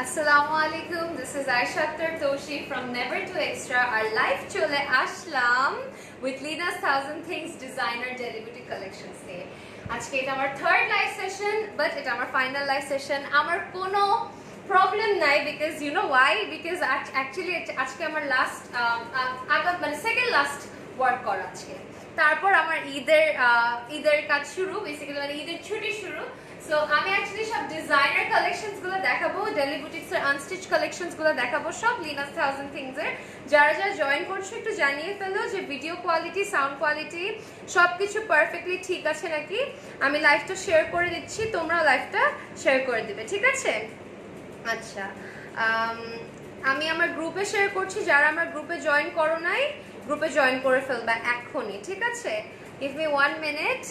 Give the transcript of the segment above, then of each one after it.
Assalamu alaikum. This is Aisha Toshi from Never to Extra. Our live chole ashlam with Lina's Thousand Things Designer Daily Beauty Collections day. আজকে এটা আমার third live session but এটা আমার final live session আমার কোনো problem নাই because you know why because actually আজকে আমার লাস্ট মানে সেকেন্ড লাস্ট ওয়ার্ক করা আজকে তারপর আমার ঈদের কাজ শুরু বেসিক্যালি মানে ঈদের ছুটি শুরু সো আমি অ্যাকচুয়ালি সব ডিজাইনার কালেকশনস গুলো দেখাবো ডেলি বুটিক্স এর আনস্টিচ কালেকশনস গুলো দেখাবো সব লিনাস থাউজেন্ড থিংস এর যারা যারা জয়েন করছো একটু জানিয়ে ফেলো যে ভিডিও কোয়ালিটি সাউন্ড কোয়ালিটি সবকিছু পারফেক্টলি ঠিক আছে নাকি আমি লাইভটা শেয়ার করে দিচ্ছি তোমরাও লাইভটা শেয়ার করে দিবে ঠিক আছে আচ্ছা আমি আমার গ্রুপে শেয়ার করছি যারা আমার গ্রুপে জয়েন করো নাই গ্রুপে জয়েন করে ফেলবা এখনই ঠিক আছে give me 1 minute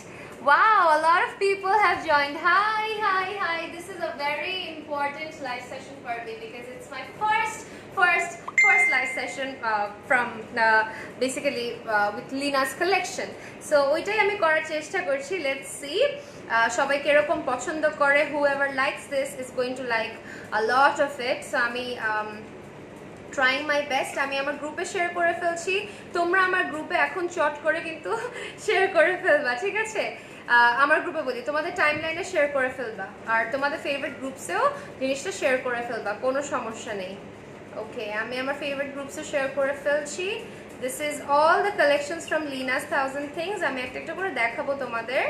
wow a lot of people have joined hi this is a very important live session for me because it's my first live session from basically with Lina's collection so ওইটাই আমি করার চেষ্টা করছি let's see সবাই কিরকম পছন্দ করে whoever likes this is going to like a lot of it so আমি trying my best আমি আমার গ্রুপে শেয়ার করে ফেলছি তোমরা আমার গ্রুপে এখন চট করে কিন্তু শেয়ার করে ফেলবা ঠিক আছে আমার গ্রুপে বলি তোমাদের টাইমলাইনে শেয়ার করে ফেলবা আর তোমাদের ফেভারিট গ্রুপসেও জিনিসটা শেয়ার করে ফেলবা কোনো সমস্যা নেই ওকে আমি আমার ফেভারিট গ্রুপসে শেয়ার করে ফেলছি this is all the collections from Linus thousand things আমি একটা একটা করে দেখাবো তোমাদের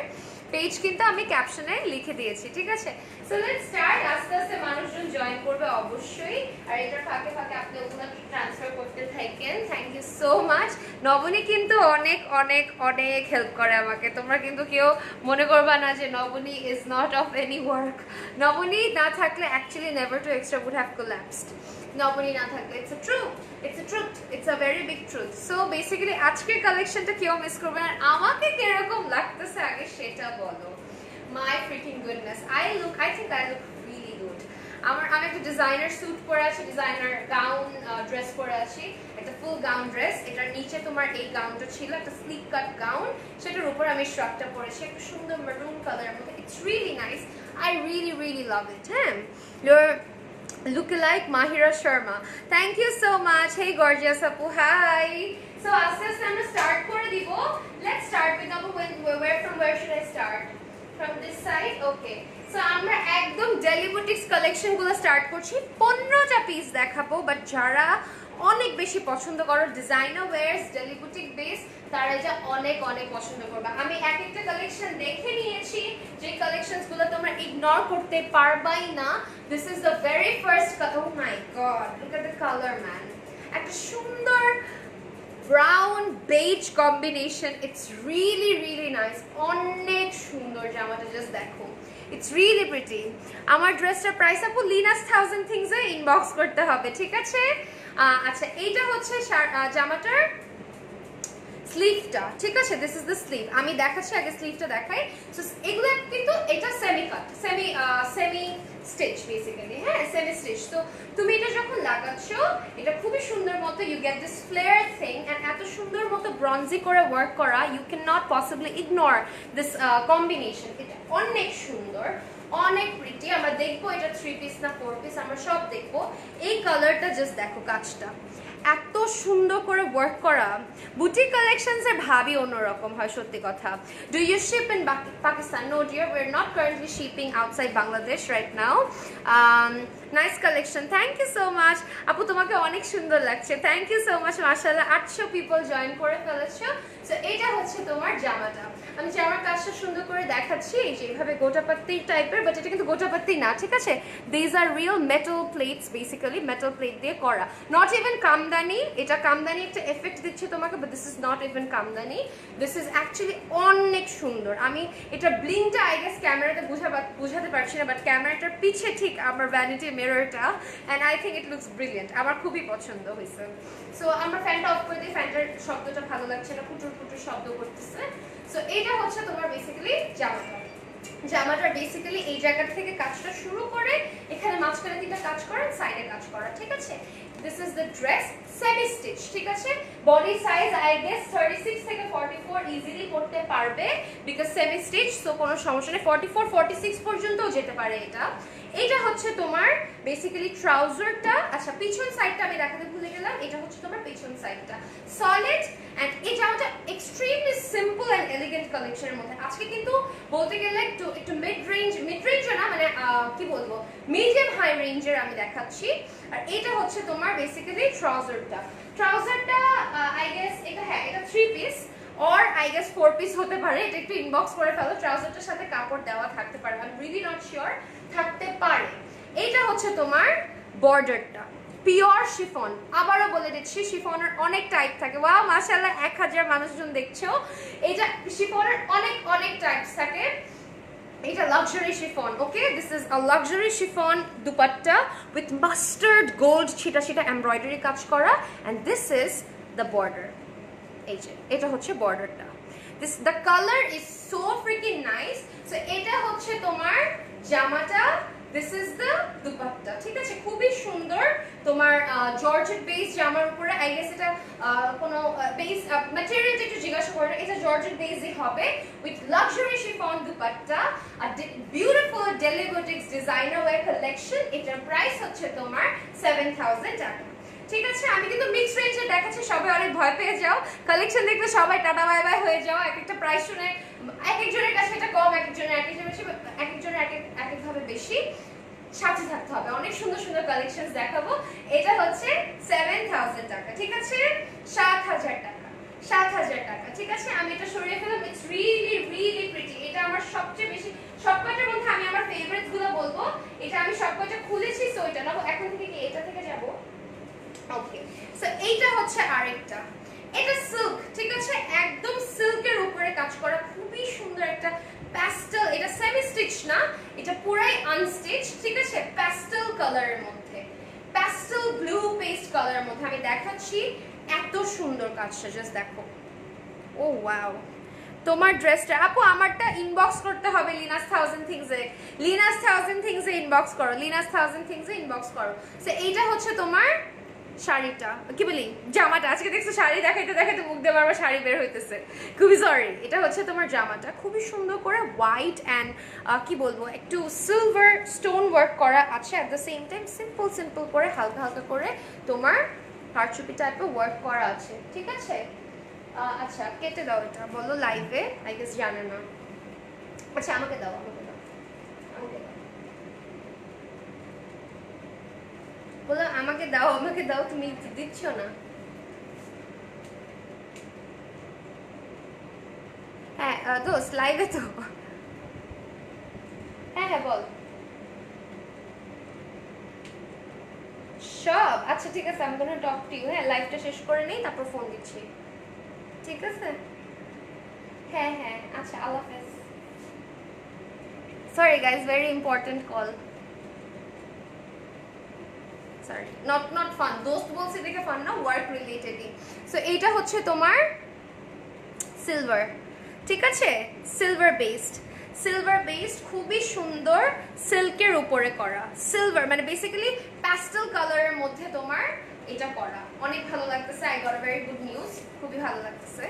পেজ কিন্তু আমি ক্যাপশনে লিখে দিয়েছি ঠিক আছে সো লেটস স্টার্ট আস্তে আস্তে মানুষজন জয়েন করবে অবশ্যই আর এটার ফাঁকে ফাঁকে আপনি ওগুলো ট্রান্সফার করতে থাকেন থ্যাংক ইউ সো মাচ নবনী কিন্তু অনেক অনেক অনেক হেল্প করে আমাকে তোমরা কিন্তু কেউ মনে করবা না যে Naboni is not of any work Naboni না থাকলে actually never two extra would have collapsed Naboni না থাকলে it's a very big truth so basically আজকের কালেকশনটা কেউ মিস করবে না আমাকে কিরকম লাগতেছে আগে সেটা বলো my freaking goodness I think I look really good আমি একটা ডিজাইনার স্যুট পরে আছি ডিজাইনার গাউন ড্রেস পরে আছি একটা ফুল গাউন ড্রেস এটার নিচে তোমার এই গাউনটা ছিল একটা স্লিক কাট গাউন সেটার উপর আমি শ্রাগটা পরেছি একটা সুন্দর মেরুন কালারের মধ্যে it's really nice I really love it look like Mahira Sharma thank you so much hey gorgeous apu hi so aste aste amra start kore dibo let's start with apu where should I start from this side okay so আমরা একদম daily boutiques collection গুলো start করছি 15টা piece দেখাবো but যারা অনেক বেশি পছন্দ করো designer wires daily boutique base তারা এটা অনেক অনেক পছন্দ করবে আমি এক একটা কালেকশন দেখে নিয়েছি যে কালেকশনস গুলো তোমরা ইগনোর করতে পারবাই না this is the very first oh my god look at the colour man একটা সুন্দর brown beige combination it's really nice অনেক সুন্দর জামাটা জাস্ট দেখো ইটস রিয়েলি প্রিটি আমার ড্রেসটার প্রাইস আপু লিনাস থাউজেন্ড থিংস এ ইনবক্স করতে হবে ঠিক আছে আচ্ছা এইটা হচ্ছে জামাটার স্লিভটা ঠিক আছে দিস ইজ দ্য স্লিভ আমি দেখাচ্ছি আগে স্লিভটা দেখাই সো এগুলো কিন্তু এটা semi cut semi stitch basically হ্যাঁ সেমি স্টিচ তো তুমি এটা যখন লাগাচ্ছো এটা খুবই সুন্দর মতো you get this flare thing and এত সুন্দর মতো ব্রঞ্জি করে ওয়ার্ক করা you can not possibly ignore this combination এটা অনেক সুন্দর অনেক প্রিটি আমরা দেখবো এটা 3 পিস না 4 পিস আমরা সব দেখবো এই কালারটা জাস্ট দেখো কাজটা এত সুন্দর করে ওয়ার্ক করা বুটিক কালেকশনস এর ভাবই অন্যরকম হয় সত্যি কথা do you ship in Pakistan no dear we are not currently shipping outside Bangladesh right now nice collection thank you so much আপু তোমাকে অনেক সুন্দর লাগছে থ্যাংক ইউ সো মাচ মাশাআল্লাহ 800 পিপল জয়েন করে ফেলেছো সো এটা হচ্ছে তোমার জামাটা আমি জামার কাজটা সুন্দর করে দেখাচ্ছি এই যে এইভাবে গোটাপাত্তি টাইপের বাট এটা কিন্তু গোটাপাত্তি না ঠিক আছে this are real metal plates basically metal plate দিয়ে করা নট ইভেন কামদানি এটা কামদানি একটা এফেক্ট দিচ্ছে তোমাকে but this is not even kamdani this is actually অনেক সুন্দর আমি এটা ব্লিংটা আই গেস ক্যামেরাতে বুঝাতে পারছি না বাট ক্যামেরাটার পিছে ঠিক আমার ভ্যানিটি মিররটা and I think it looks brilliant আমার খুবই পছন্দ হয়েছে সো আমরা ফ্যানটা অফ করে দিই ফ্যানটার শব্দটা ভালো লাগছে না ফুটুর শব্দ করতেছে সো এইটা হচ্ছে তোমার বেসিক্যালি জামাটার বেসিক্যালি এই জায়গা থেকে কাজটা শুরু করে এখানে মাঝখানে দিকটা কাজ করা সাইডে কাজ করা ঠিক আছে this is the dress semi stitch ঠিক আছে বডি সাইজ আই গেস 36 থেকে 44 ইজিলি করতে পারবে বিকজ সেমি স্টিচ, সো কোনো সমস্যা নেই। 44 46 পর্যন্তও যেতে পারে এটা। এটা হচ্ছে তোমার বেসিক্যালি ট্রাউজারটা। আচ্ছা, পিছন সাইডটা আমি দেখাতে ভুলে গেলাম, এটা হচ্ছে তোমার পিছন সাইডটা সলিড এন্ড এটা একটা এক্সট্রিমলি সিম্পল এন্ড এলিগেন্ট কালেকশনের মধ্যে। আজকে কিন্তু বলতে গেলে একটু মিড রেঞ্জ না, মানে কি বলবো, মিডিয়াম হাই রেঞ্জের আমি দেখাচ্ছি। আর এটা হচ্ছে তোমার বেসিক্যালি ট্রাউজারটা আই গেস এটা, হ্যাঁ এটা 3 piece or I guess 4 piece হতে পারে, এটা একটু ইনবক্স করে ফেলো। ট্রাউজারটার সাথে কাপড় দেওয়া থাকতে পারে, I am really not sure, থাকতে পারে। এটা হচ্ছে তোমার বর্ডারটা, পিওর শিফন। আবারও বলে দিচ্ছি, শিফনের অনেক টাইপ থাকে। ওয়াও মাশাআল্লাহ, 1000 মানুষজন দেখছো। এটা শিফনের অনেক টাইপস থাকে। এটা luxury chiffon, okay, this is a luxury chiffon dupatta with mustard gold ছিটা এমব্রয়ডারি কাজ করা, and this is the border. এই যে এটা হচ্ছে বর্ডারটা। This the colour is so freaking nice. So এটা হচ্ছে তোমার জামাটা, দিস ইজ দ্য দুপাট্টা, ঠিক আছে, খুবই সুন্দর। তোমার জর্জেট বেস জামার উপরে আই গেস এটা কোনো বেস ম্যাটেরিয়ালটা একটু জিজ্ঞাসা করে না, এটা জর্জেট বেসই হবে উইথ লাক্সারি শিফন দুপাট্টা, আর beautiful deli boutiques designer wear collection. এটার প্রাইস হচ্ছে তোমার 7000 টাকা। ঠিক আছে, আমি কিন্তু মিক্স রেঞ্জে দেখাচ্ছি, সবাই অনেক ভয় পেয়ে যাও। কালেকশন দেখলে সবাই টাটা বাই বাই হয়ে যাও। এক একটা প্রাইস শুনে এক একজনের কাছে এটা কম, এক একজনের এক একভাবে বেশি। সাথে থাকতে হবে, অনেক সুন্দর কালেকশন দেখাবো। এটা হচ্ছে 7000 টাকা, ঠিক আছে, 7000 টাকা, 7000 টাকা, ঠিক আছে। আমি এটা সরিয়ে ফেললাম, ইটস রিয়েলি প্রিটি। এটা আমার সবচেয়ে বেশি, সবকটার মধ্যে আমি আমার ফেভারিটস গুলো বলবো। এটা আমি সবকটা খুলেছি, সো এটা নেবো। এখন থেকে কি এটা থেকে যাব? ওকে, সো এইটা হচ্ছে আরেকটা, এটা সিল্ক, ঠিক আছে, একদম সিল্কের উপরে কাজ করা, খুবই সুন্দর একটা প্যাস্টেল। এটা সেমি স্টিচ না, এটা পুরাই আনস্টিচ, ঠিক আছে, প্যাস্টেল কালারের মধ্যে, প্যাস্টেল ব্লু পেস্ট কালারের মধ্যে আমি দেখাচ্ছি। এত সুন্দর কাজটা, জাস্ট দেখো। ও ওয়াও, তোমার ড্রেসটা আপু আমারটা ইনবক্স করতে হবে লিনাস 1000 থিংসে, লিনাস 1000 থিংসে ইনবক্স করো, লিনাস 1000 থিংসে ইনবক্স করো। সো এইটা হচ্ছে তোমার শাড়িটা, কি বলি, জামাটা। আজকে দেখছো শাড়ি দেখাইতে মুখ দিয়ে বারবার শাড়ি বের হইতেছে, খুবই সরি। এটা হচ্ছে তোমার জামাটা, খুবই সুন্দর করে হোয়াইট অ্যান্ড কি বলবো, একটু সিলভার স্টোন ওয়ার্ক করা আছে, at the same time simple করে হালকা করে তোমার কারচুপি টাইপের ওয়ার্ক করা আছে, ঠিক আছে। আচ্ছা, কেটে দাও এটা, বলো লাইভে, আই গেস জানে না। আচ্ছা, আমাকে দাও। বলো আমাকে দাও, তুমি দিচ্ছ না। হ্যাঁ দোস্ত, লাইভে তো। হ্যাঁ বল সব। আচ্ছা ঠিক আছে, আমি কোনো টক টু ইউ। হ্যাঁ, লাইভটা শেষ করে নেই, তারপর ফোন দিচ্ছি, ঠিক আছে। হ্যাঁ, আচ্ছা, আল্লাহ হাফেজ। Sorry guys, very important call, sorry, not fun. দোস্ত বলছি দেখে ফান না, ওয়ার্ক রিলেটেডই। সো এইটা হচ্ছে তোমার সিলভার, ঠিক আছে, সিলভার বেসড খুবই সুন্দর সিল্কের উপরে করা। সিলভার মানে বেসিক্যালি প্যাস্টেল কালারের মধ্যে তোমার এটা করা, অনেক ভালো লাগতেছে। I got a very good news, খুবই ভালো লাগতেছে।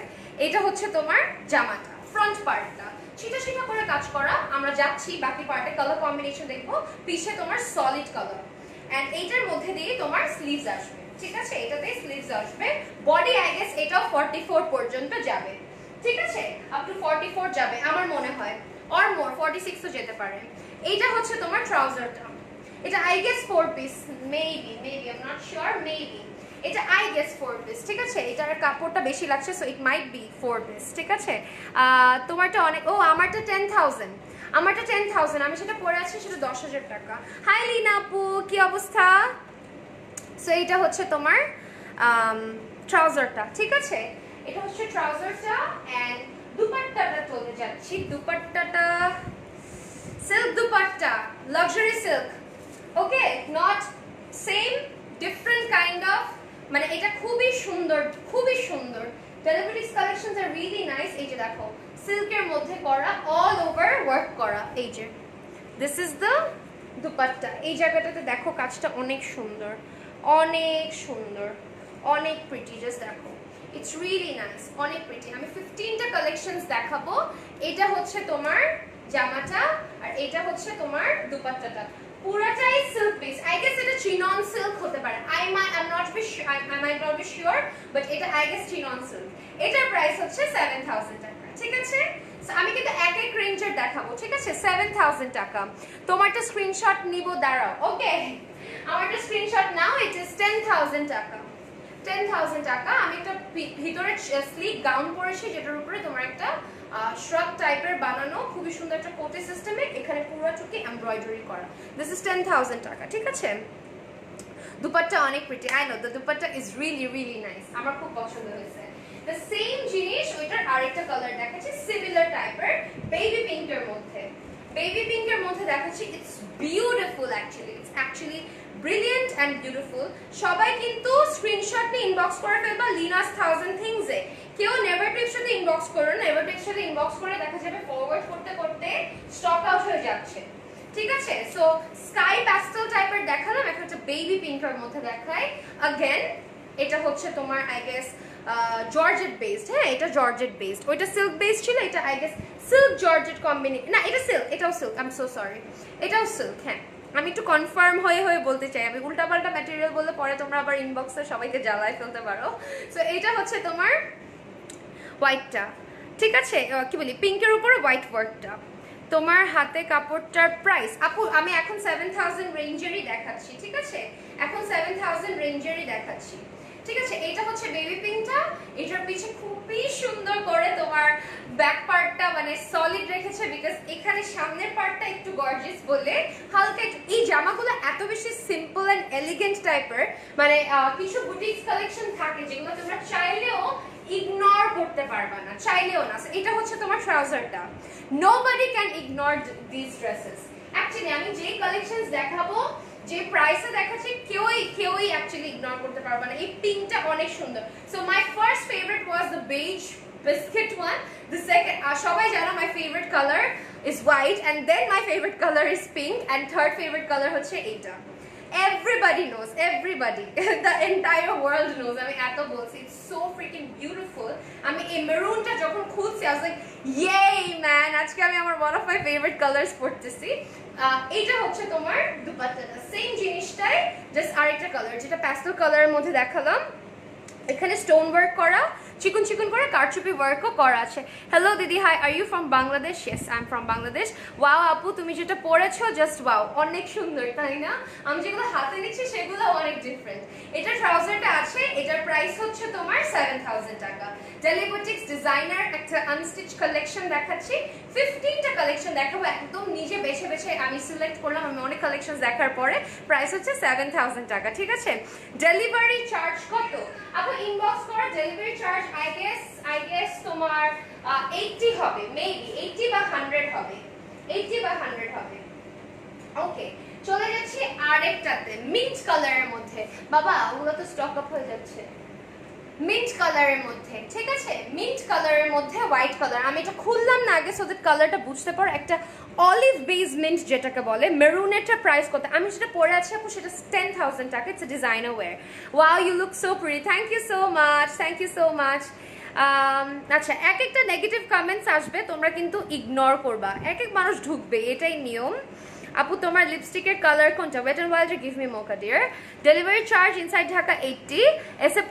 এটা হচ্ছে তোমার জামাটা, ফ্রন্ট পার্টটা ছিটা করে কাজ করা। আমরা যাচ্ছি বাকি পার্টে, কালার কম্বিনেশন দেখবো। পিছে তোমার সলিড কালার, এন্ড এইটার মধ্যে দিয়ে তোমার স্লিভস আসবে, ঠিক আছে, এটাতে স্লিভস আসবে। বডি আই গেস এটাও 44 পর্যন্ত যাবে, ঠিক আছে, আপ টু 44 যাবে আমার মনে হয়, অর মোর 46 ও যেতে পারে। এইটা হচ্ছে তোমার ট্রাউজারটা, এটা I guess 4 piece, maybe I am not sure, maybe এটা আই গেস 4 পিস, ঠিক আছে। এটার কাপড়টা বেশি লাগছে, so it might be 4 piece, ঠিক আছে। তোমারটা অনেক, ও আমারটা 10,000, আমি সেটা পরে আছি, সেটা 10,000 টাকা। হাই লিনা আপু, কি অবস্থা? সো এইটা হচ্ছে তোমার ট্রাউজারটা, ঠিক আছে, এটা হচ্ছে ট্রাউজারটা। এন্ড দুপাট্টাটা চলে যাচ্ছি, দুপাট্টাটা silk dupatta, luxury silk, okay, not same, different kind of, মানে এটা খুবই সুন্দর। Deliveries collections are really nice. এই যে দেখো, সিল্কের মধ্যে করা, অল ওভার ওয়ার্ক করা। এই যে দিস ইজ দ্য দুপাট্টা। এই জায়গাটাতে দেখো কাজটা অনেক সুন্দর, অনেক প্রিটি, জাস্ট দেখো। ইটস রিয়েলি নাইস, অনেক প্রিটি। আমি 15টা কালেকশনস দেখাবো। এটা হচ্ছে তোমার জামাটা আর এটা হচ্ছে তোমার দুপাট্টাটা, পুরোটাই সিল্ক বেস। আই গেস এটা চিনন সিল্ক হতে পারে, I might not be sure, but এটা আই গেস চিনন সিল্ক। এটার প্রাইস হচ্ছে 7000 টাকা, ঠিক আছে? আমি কিন্তু এক এক রেঞ্জের দেখাবো, ঠিক আছে? 7000 টাকা। তোমারটা স্ক্রিনশট নিব, দাঁড়াও। ওকে, আমারটা স্ক্রিনশট নাও। ইট ইজ 10000 টাকা। 10000 টাকা। আমি একটা ভিতরে স্লিক গাউন পরেছি যেটার উপরে তোমার একটা শ্রাগ টাইপের বানানো খুবই সুন্দর একটা কোটি সিস্টেমে, এখানে পুরোটুকু এমব্রয়ডারি করা। দিস ইজ 10000 টাকা, ঠিক আছে? দুপাট্টা অনেক pretty, I know the dupatta is really nice, আমার খুব পছন্দ হয়েছে। দ্য সেম জিনিস ওইটার আরেকটা কালার দেখাচ্ছি সিমিলার টাইপের বেবি পিঙ্কের মধ্যে। বেবি পিঙ্কের মধ্যে দেখাচ্ছি, it's beautiful actually, it's actually brilliant and beautiful. সবাই কিন্তু স্ক্রিনশট নিয়ে ইনবক্স করে ফেলবা লিনাস 1000 থিংসে। কেউ নেভার টেক্সট সাথে ইনবক্স করো না, নেভার টেক্সট সাথে ইনবক্স করে দেখা যাবে ফরওয়ার্ড করতে করতে স্টক আউট হয়ে যাচ্ছে, ঠিক আছে? সো স্কাই প্যাস্টেল টাইপের দেখালাম, এখন হচ্ছে বেবি পিঙ্কের মধ্যে দেখাই। अगेन এটা হচ্ছে তোমার আই গেস জর্জেট বেসড। হ্যাঁ, এটা জর্জেট বেসড, ওইটা সিল্ক বেসড ছিল, এটা I guess silk georgette combination. না, এটা সিল্ক, এটাও silk, I am so sorry, এটাও সিল্ক। হ্যাঁ, আমি একটু কনফার্ম হয়ে বলতে চাই, আমি উল্টাপাল্টা ম্যাটেরিয়াল বললে পরে তোমরা আবার ইনবক্সে সবাইকে জ্বালায় ফেলতে পারো। সো এইটা হচ্ছে তোমার হোয়াইটটা, ঠিক আছে? কি বলি, পিঙ্কের উপরে হোয়াইট ওয়ার্কটা। তোমার হাতে কাপড়টার প্রাইস আপু আমি এখন 7000 রেঞ্জেরই দেখাচ্ছি, ঠিক আছে? এখন 7000 রেঞ্জেরই দেখাচ্ছি, ঠিক আছে? এটা হচ্ছে বেবি পিঙ্কটা, এটার পিছে খুবই সুন্দর করে তোমার ব্যাক পার্টটা মানে সলিড রেখেছে, বিকজ এখানে সামনের পার্টটা একটু গর্জিয়াস বলে হালকা। এই জামাগুলো এত বেশি সিম্পল এন্ড এলিগেন্ট টাইপের, মানে কিছু বুটিক্স কালেকশন থাকে যেগুলো তোমরা চাইলেও ইগনোর করতে পারবা না, চাইলেও না। এটা হচ্ছে তোমার ট্রাউজারটা, nobody can ignore this dresses. Actually আমি যে কালেকশনস দেখাবো, যে প্রাইসে দেখাচ্ছি, কেউই অ্যাকচুয়ালি ইগনোর করতে পারবে না। এই পিঙ্কটা অনেক সুন্দর। So my first favourite was the beige biscuit one. The second, সবাই জানো my favourite colour is white, and then my favourite colour is pink, and third favourite colour হচ্ছে এইটা। Everybody knows, everybody, the entire world knows. আমি এত বলছি, it's so freaking beautiful. আমি এই মেরুনটা যখন খুলছি, I was like, yay man, আজকে আমি আমার one of my favorite colors পড়তেছি। এইটা হচ্ছে তোমার দুপাট্টাটা, সেম জিনিসটাই জাস্ট আরেকটা কালার, যেটা প্যাস্টেল কালারের মধ্যে দেখালাম। এখানে স্টোন ওয়ার্ক করা, চিকন চিকন করে কারচুপি ওয়ার্কও করা আছে। হ্যালো দিদি, hi, are you from Bangladesh? Yes, I am from Bangladesh. Wow আপু, তুমি যেটা পরেছো জাস্ট ওয়াও, অনেক সুন্দর, তাই না? আমি যেগুলো হাতে নিচ্ছি সেগুলো অনেক ডিফারেন্ট। এটা ট্রাউজারটা আছে, এটার প্রাইস হচ্ছে তোমার 7000 টাকা। ডেলি বুটিক্স ডিজাইনার একটা আনস্টিচ কালেকশন দেখাচ্ছি, 15টা কালেকশন দেখাবো, একদম নিজে বেছে বেছে আমি সিলেক্ট করলাম। আমি অনেক কালেকশন দেখার পরে প্রাইস হচ্ছে 7000 টাকা, ঠিক আছে? ডেলিভারি চার্জ কত আপু? ইনবক্স করো। ডেলিভারি চার্জ আই গেস তোমার 80 হবে, মেবি 80 বা 100 হবে, 80 বা 100 হবে। ওকে, চলে যাচ্ছি আরেকটাতে, মিন্ট কালারের মধ্যে। বাবা ওগুলো তো স্টক আপ হয়ে যাচ্ছে। মিন্ট কালারের মধ্যে, ঠিক আছে? মিন্ট কালারের মধ্যে হোয়াইট কালার। আমি এটা খুললাম না আগে, সো দ্যাট কালারটা বুঝতে পারো। একটা অলিভ বেজ মিন্ট যেটাকে বলে, মেরুনেরটা প্রাইস কত? আমি যেটা পরে আছি আপু সেটা 10000 টাকা। It's a designer wear. Wow, you look so pretty, thank you so much, thank you so much. আচ্ছা, এক একটা নেগেটিভ কমেন্টস আসবে, তোমরা কিন্তু ইগনোর করবা, এক এক মানুষ ঢুকবে, এটাই নিয়ম। আপু তোমার লিপস্টিকের কালার কোনটা? Wet and wild give me mocha dear. Delivery charge inside Dhaka 80, SA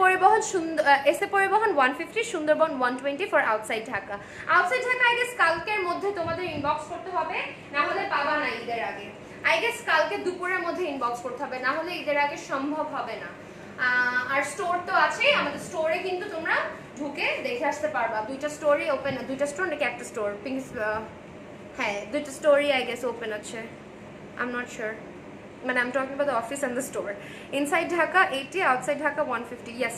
Paribahan 150, Sundarban 120 for outside Dhaka. Outside Dhaka I guess কালকের মধ্যে তোমাদের ইনবক্স করতে হবে, না হলে পাবা না ঈদের আগে। আই গেস কালকে দুপুরের মধ্যে ইনবক্স করতে হবে, না হলে ঈদের আগে সম্ভব হবে না। আর স্টোর তো আছেই, আমাদের স্টোরে কিন্তু তোমরা ঢুকে দেখে আসতে পারবা। দুইটা স্টোরই ওপেন, দুইটা স্টোর নাকি একটা স্টোর? পিঙ্ক, হ্যাঁ দুইটা স্টোরই আই গেস ওপেন আছে। I'm not sure. But I'm talking about the office and the store. Inside Dhaka 80, outside Dhaka 150. Yes.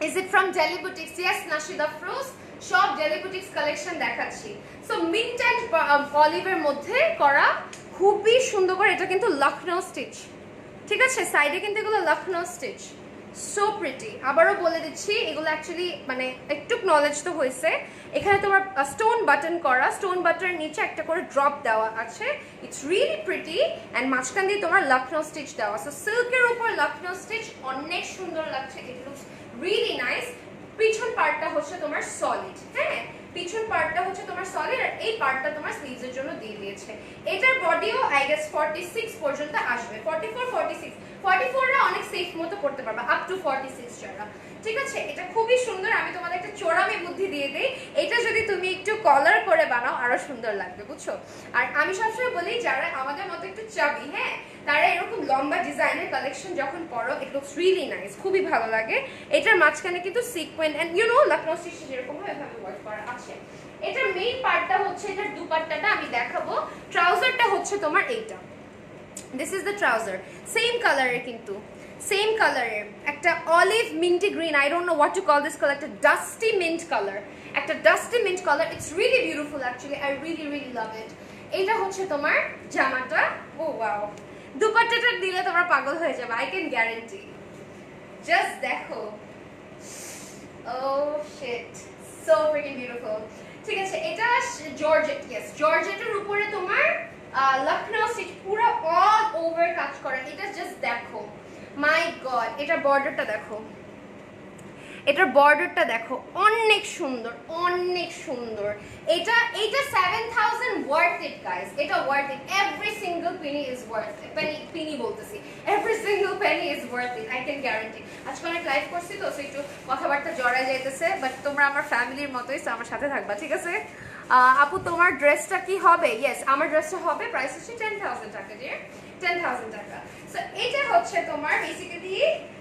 Is it from Delhi Boutiques? Yes, Nashida Froze. Shop Delhi Boutiques collection দেখাচ্ছি। So mint and olive এর মধ্যে করা, খুবই সুন্দর করে। এটা কিন্তু Lucknow stitch, ঠিক আছে? সাইডে কিন্তু এগুলো লখনৌ স্টিচ, সো প্রিটি। আবারও বলে দিচ্ছি, এগুলো অ্যাকচুয়ালি মানে একটু নলেজ তো হয়েছে। এখানে তোমার স্টোন বাটন করা, স্টোন বাটনের নিচে একটা করে ড্রপ দেওয়া আছে। ইটস রিয়েলি প্রিটি, অ্যান্ড মাঝখান দিয়ে তোমার লখনৌ স্টিচ দেওয়া। সো সিল্কের উপর লখনৌ স্টিচ, অনেক সুন্দর লাগছে। It looks really nice. পিছন পার্টটা হচ্ছে তোমার সলিড, হ্যাঁ পিছন পার্টটা হচ্ছে তোমার সলিড, আর এই পার্টটা তোমার স্লিভস এর জন্য দিয়ে দিয়েছে। এটার বডিও আই গেস 46 পর্যন্ত আসবে, 44 46, 44 রা অনেক সেফ মতো করতে পারবা, আপ টু 46 যারা, ঠিক আছে। এটা খুবই সুন্দর। আমি তোমাদের একটা চোরামি বুদ্ধি দিয়ে দেই, এটা যদি তুমি একটু কলার করে বানাও আরো সুন্দর লাগবে, বুঝছো। আর আমি সবসময় বলি যারা আমাদের মতো একটু চাবি, হ্যাঁ তারা এরকম লম্বা ডিজাইনের কালেকশন যখন পরো ইট লুকস রিয়েলি নাইস, খুবই ভালো লাগে। এটার মাঝখানে কিন্তু sequence and you know Lucknow stitch যেরকম হয় এভাবে ওয়ার্ক করা আছে। এটার মেইন পার্টটা হচ্ছে এটার দুপাট্টাটা আমি দেখাবো। ট্রাউজারটা হচ্ছে তোমার এইটা, this is the trouser, same কালারের, কিন্তু সেম কালারের একটা olive minty green, I don't know what to call this colour, একটা ডাস্টি মিন্ট কালার, একটা dusty mint colour. It's really beautiful actually, I really really love it. এইটা হচ্ছে তোমার জামাটা। ও ওয়াও, দুপাট্টাটা দিলে তোমরা পাগল হয়ে যাবে, আই ক্যান গ্যারান্টি। জাস্ট দেখো, ও শিট, সো ফ্রিকিং বিউটিফুল। ঠিক আছে, এটা জর্জেট, ইয়েস জর্জেটের উপরে তোমার লখনৌ স্টিচ পুরো অল ওভার কাজ করা। এটা জাস্ট দেখো, মাই গড, এটার বর্ডারটা দেখো, এটার বর্ডারটা দেখো, অনেক সুন্দর অনেক সুন্দর। এটা 7000 ওয়ার্থ ইট গাইস, এটা worth it, every single penny is worth it, penny বলতেছি, every single penny is worth it, I can guarantee. আজকে অনেক লাইভ করছি তো একটু কথাবার্তা জড়ায় যাইতেছে, বাট তোমরা আমার ফ্যামিলির মতোই, তো আমার সাথে থাকবা, ঠিক আছে। আপু তোমার ড্রেসটা কি হবে? ইয়েস আমার ড্রেসটা হবে, প্রাইস হচ্ছে 10,000 টাকা, ডিয়ার 10,000 টাকা। সো এটা হচ্ছে তোমার বেসিক্যালি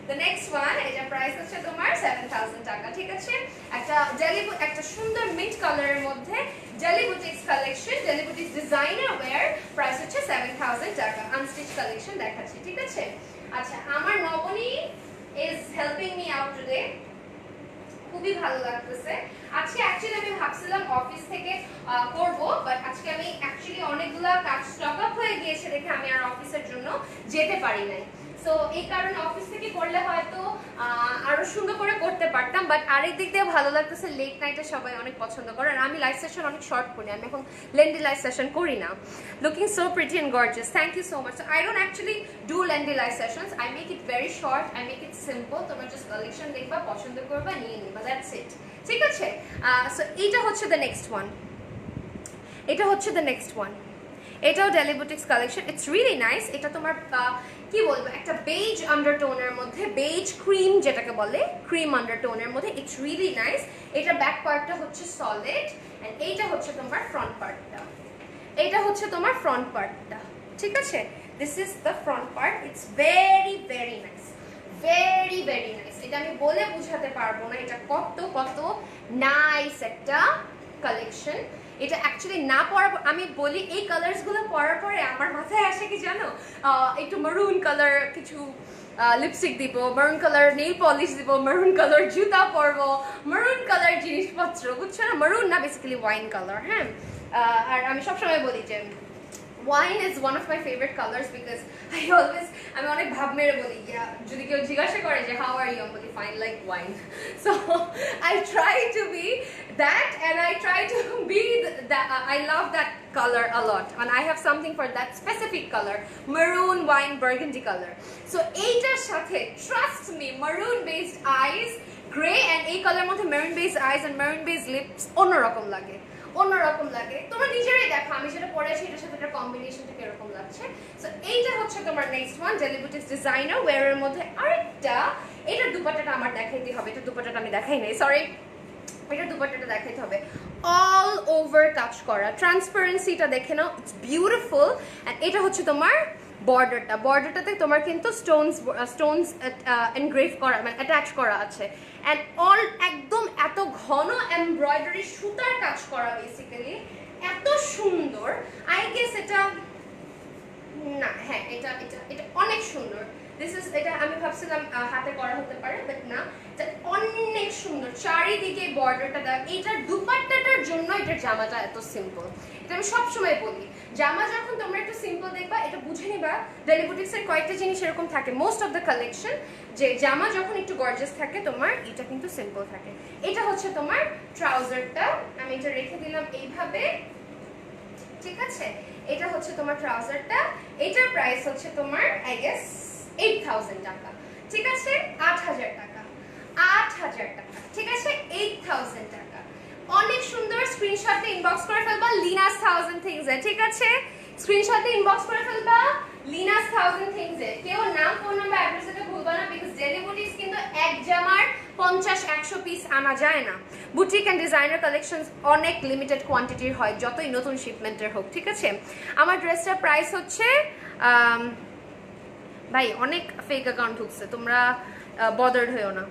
দ্য নেক্সট ওয়ান, এটা প্রাইস হচ্ছে তোমার 7,000 টাকা, ঠিক আছে। একটা সুন্দর মিন্ট কালারের মধ্যে jelly boutiques collection, jelly boutiques designer wear, price হচ্ছে 7,000 টাকা, আনস্টিচ কালেকশন দেখাচ্ছি, ঠিক আছে। আচ্ছা, আমার Naboni is helping me out today, খুবই ভালো লাগতেছে। আজকে অ্যাকচুয়ালি আমি ভাবছিলাম অফিস থেকে করব, বাট আজকে আমি অ্যাকচুয়ালি অনেকগুলা কাজ স্টক আপ হয়ে গিয়েছে দেখে আমি আর অফিসের জন্য যেতে পারি নাই। সো এই কারণে অফিস থেকে করলে হয়তো আরো সুন্দর করে করতে পারতাম, বাট আরেক দিক দিয়ে ভালো লাগতেছে, লেট নাইটে সবাই অনেক পছন্দ করে, আর আমি লাইভ সেশন অনেক শর্ট করি, আমি এখন লেন্ডি লাইভ সেশন করি না। Looking so pretty and gorgeous, thank you so much. I don't actually do lengthy live sessions, I make it very short, I make it simple, তোমরা জাস্ট কালেকশন দেখবা, পছন্দ করবা, নিয়ে নিবা, দ্যাটস ইট, ঠিক আছে। সো এইটা হচ্ছে দ্য নেক্সট ওয়ান, এটা হচ্ছে দ্য নেক্সট ওয়ান, এটাও daily boutiques collection, it's really nice. এটা তোমার কি বলবো, একটা বেজ আন্ডারটোনের মধ্যে, বেজ ক্রিম যেটাকে বলে, ক্রিম আন্ডারটোনের মধ্যে, ইটস রিয়েলি নাইস। এটা ব্যাক পার্টটা হচ্ছে সলিড, এন্ড এইটা হচ্ছে তোমার ফ্রন্ট পার্টটা, এইটা হচ্ছে তোমার ফ্রন্ট পার্টটা, ঠিক আছে। This is the front part, it's very very nice, very very nice. এটা আমি বলে বুঝাতে পারবো না, এটা কত কত নাইস একটা কালেকশন। এটা অ্যাকচুয়ালি না পরার, আমি বলি এই কালার্সগুলো পরার পরে আমার মাথায় আসে কি জানো, একটু মারুন কালার কিছু লিপস্টিক দিব, মারুন কালার নেইল পলিশ দিব, মারুন কালার জুতা পরবো, মারুন কালার জিনিসপত্র, বুঝছো না, মারুন না বেসিক্যালি ওয়াইন কালার, হ্যাঁ। আর আমি সবসময় বলি যে wine is one of my favorite colors because আমি অনেক ভাব মেরে বলি, যদি কেউ জিজ্ঞাসা করে যে how are you, আমি বলি fine like wine. So I try to be that, and I try to be that. I love that color a lot, and I have something for that specific color, maroon wine burgundy color. So এইটার সাথে trust me, maroon based eyes, gray and এই colour মধ্যে maroon based eyes and maroon based lips অন্যরকম লাগে, অন্যরকম লাগে। তোমরা নিজেরাই দেখো আমি যেটা পরেছি এটার সাথে এটা কম্বিনেশনটা কিরকম লাগছে। সো এইটা হচ্ছে তোমার next one, daily boutiques designer ওয়্যারের মধ্যে আরেকটা। এটার দুপাট্টাটা আমার দেখাইতে হবে, এটা দুপাট্টাটা আমি দেখাই নাই, সরি, এটা দুপাট্টাটা দেখাইতে হবে, অল ওভার কাজ করা, ট্রান্সপারেন্সিটা দেখে নাও, ইটস বিউটিফুল। এন্ড এটা হচ্ছে তোমার বর্ডারটা, বর্ডারটাতে তোমার কিন্তু স্টোনস এনগ্রেভ করা, মানে অ্যাটাচ করা আছে, এন্ড অল একদম এত ঘন এমব্রয়ডারি সুতার কাজ করা, বেসিক্যালি এত সুন্দর। আই গেস এটা না, হ্যাঁ এটা এটা এটা অনেক সুন্দর। দিস ইজ, এটা আমি ভাবছিলাম হাতে করা হতে পারে, বাট না, এটা অনেক সুন্দর, চারিদিকে বর্ডারটা দেওয়া। এইটার দুপাট্টাটার জন্য এটার জামাটা এত সিম্পল, এটা আমি সবসময় বলি, জামা যখন তোমরা একটু সিম্পল দেখবা এটা বুঝে নিবা। ডেলি বুটিক্সের কয়েকটা জিনিস এরকম থাকে, মোস্ট অফ দ্য কালেকশন, যে জামা যখন একটু গর্জিয়াস থাকে তোমার, এটা কিন্তু সিম্পল থাকে। এটা হচ্ছে তোমার ট্রাউজারটা, আমি এটা রেখে দিলাম এইভাবে, ঠিক আছে। এটা হচ্ছে তোমার ট্রাউজারটা, এটার প্রাইস হচ্ছে তোমার আই গেস 8,000 টাকা, ঠিক আছে, 8,000 টাকা, 8,000 টাকা, ঠিক আছে? 8,000 টাকা, অনেক সুন্দর। স্ক্রিনশটে ইনবক্স করে ফেলবা লিনাস 1000 থিংস এ, ঠিক আছে? স্ক্রিনশটে ইনবক্স করে ফেলবা লিনাস 1000 থিংস এ। কেউ নাম, ফোন নাম্বার, অ্যাড্রেস এটা ভুলবা না, বিকজ ডেলি বুটিক্স কিন্তু এক জামার 50-100 পিস আনা যায় না। বুটিক এন্ড ডিজাইনার কালেকশনস অনেক লিমিটেড কোয়ান্টিটির হয়, যতই নতুন শিপমেন্টের হোক, ঠিক আছে? আমার ড্রেসটার প্রাইস হচ্ছে ভাই অনেক ফেক অ্যাকাউন্ট ঢুকছে, তোমরা বদার্ড হয়েও না,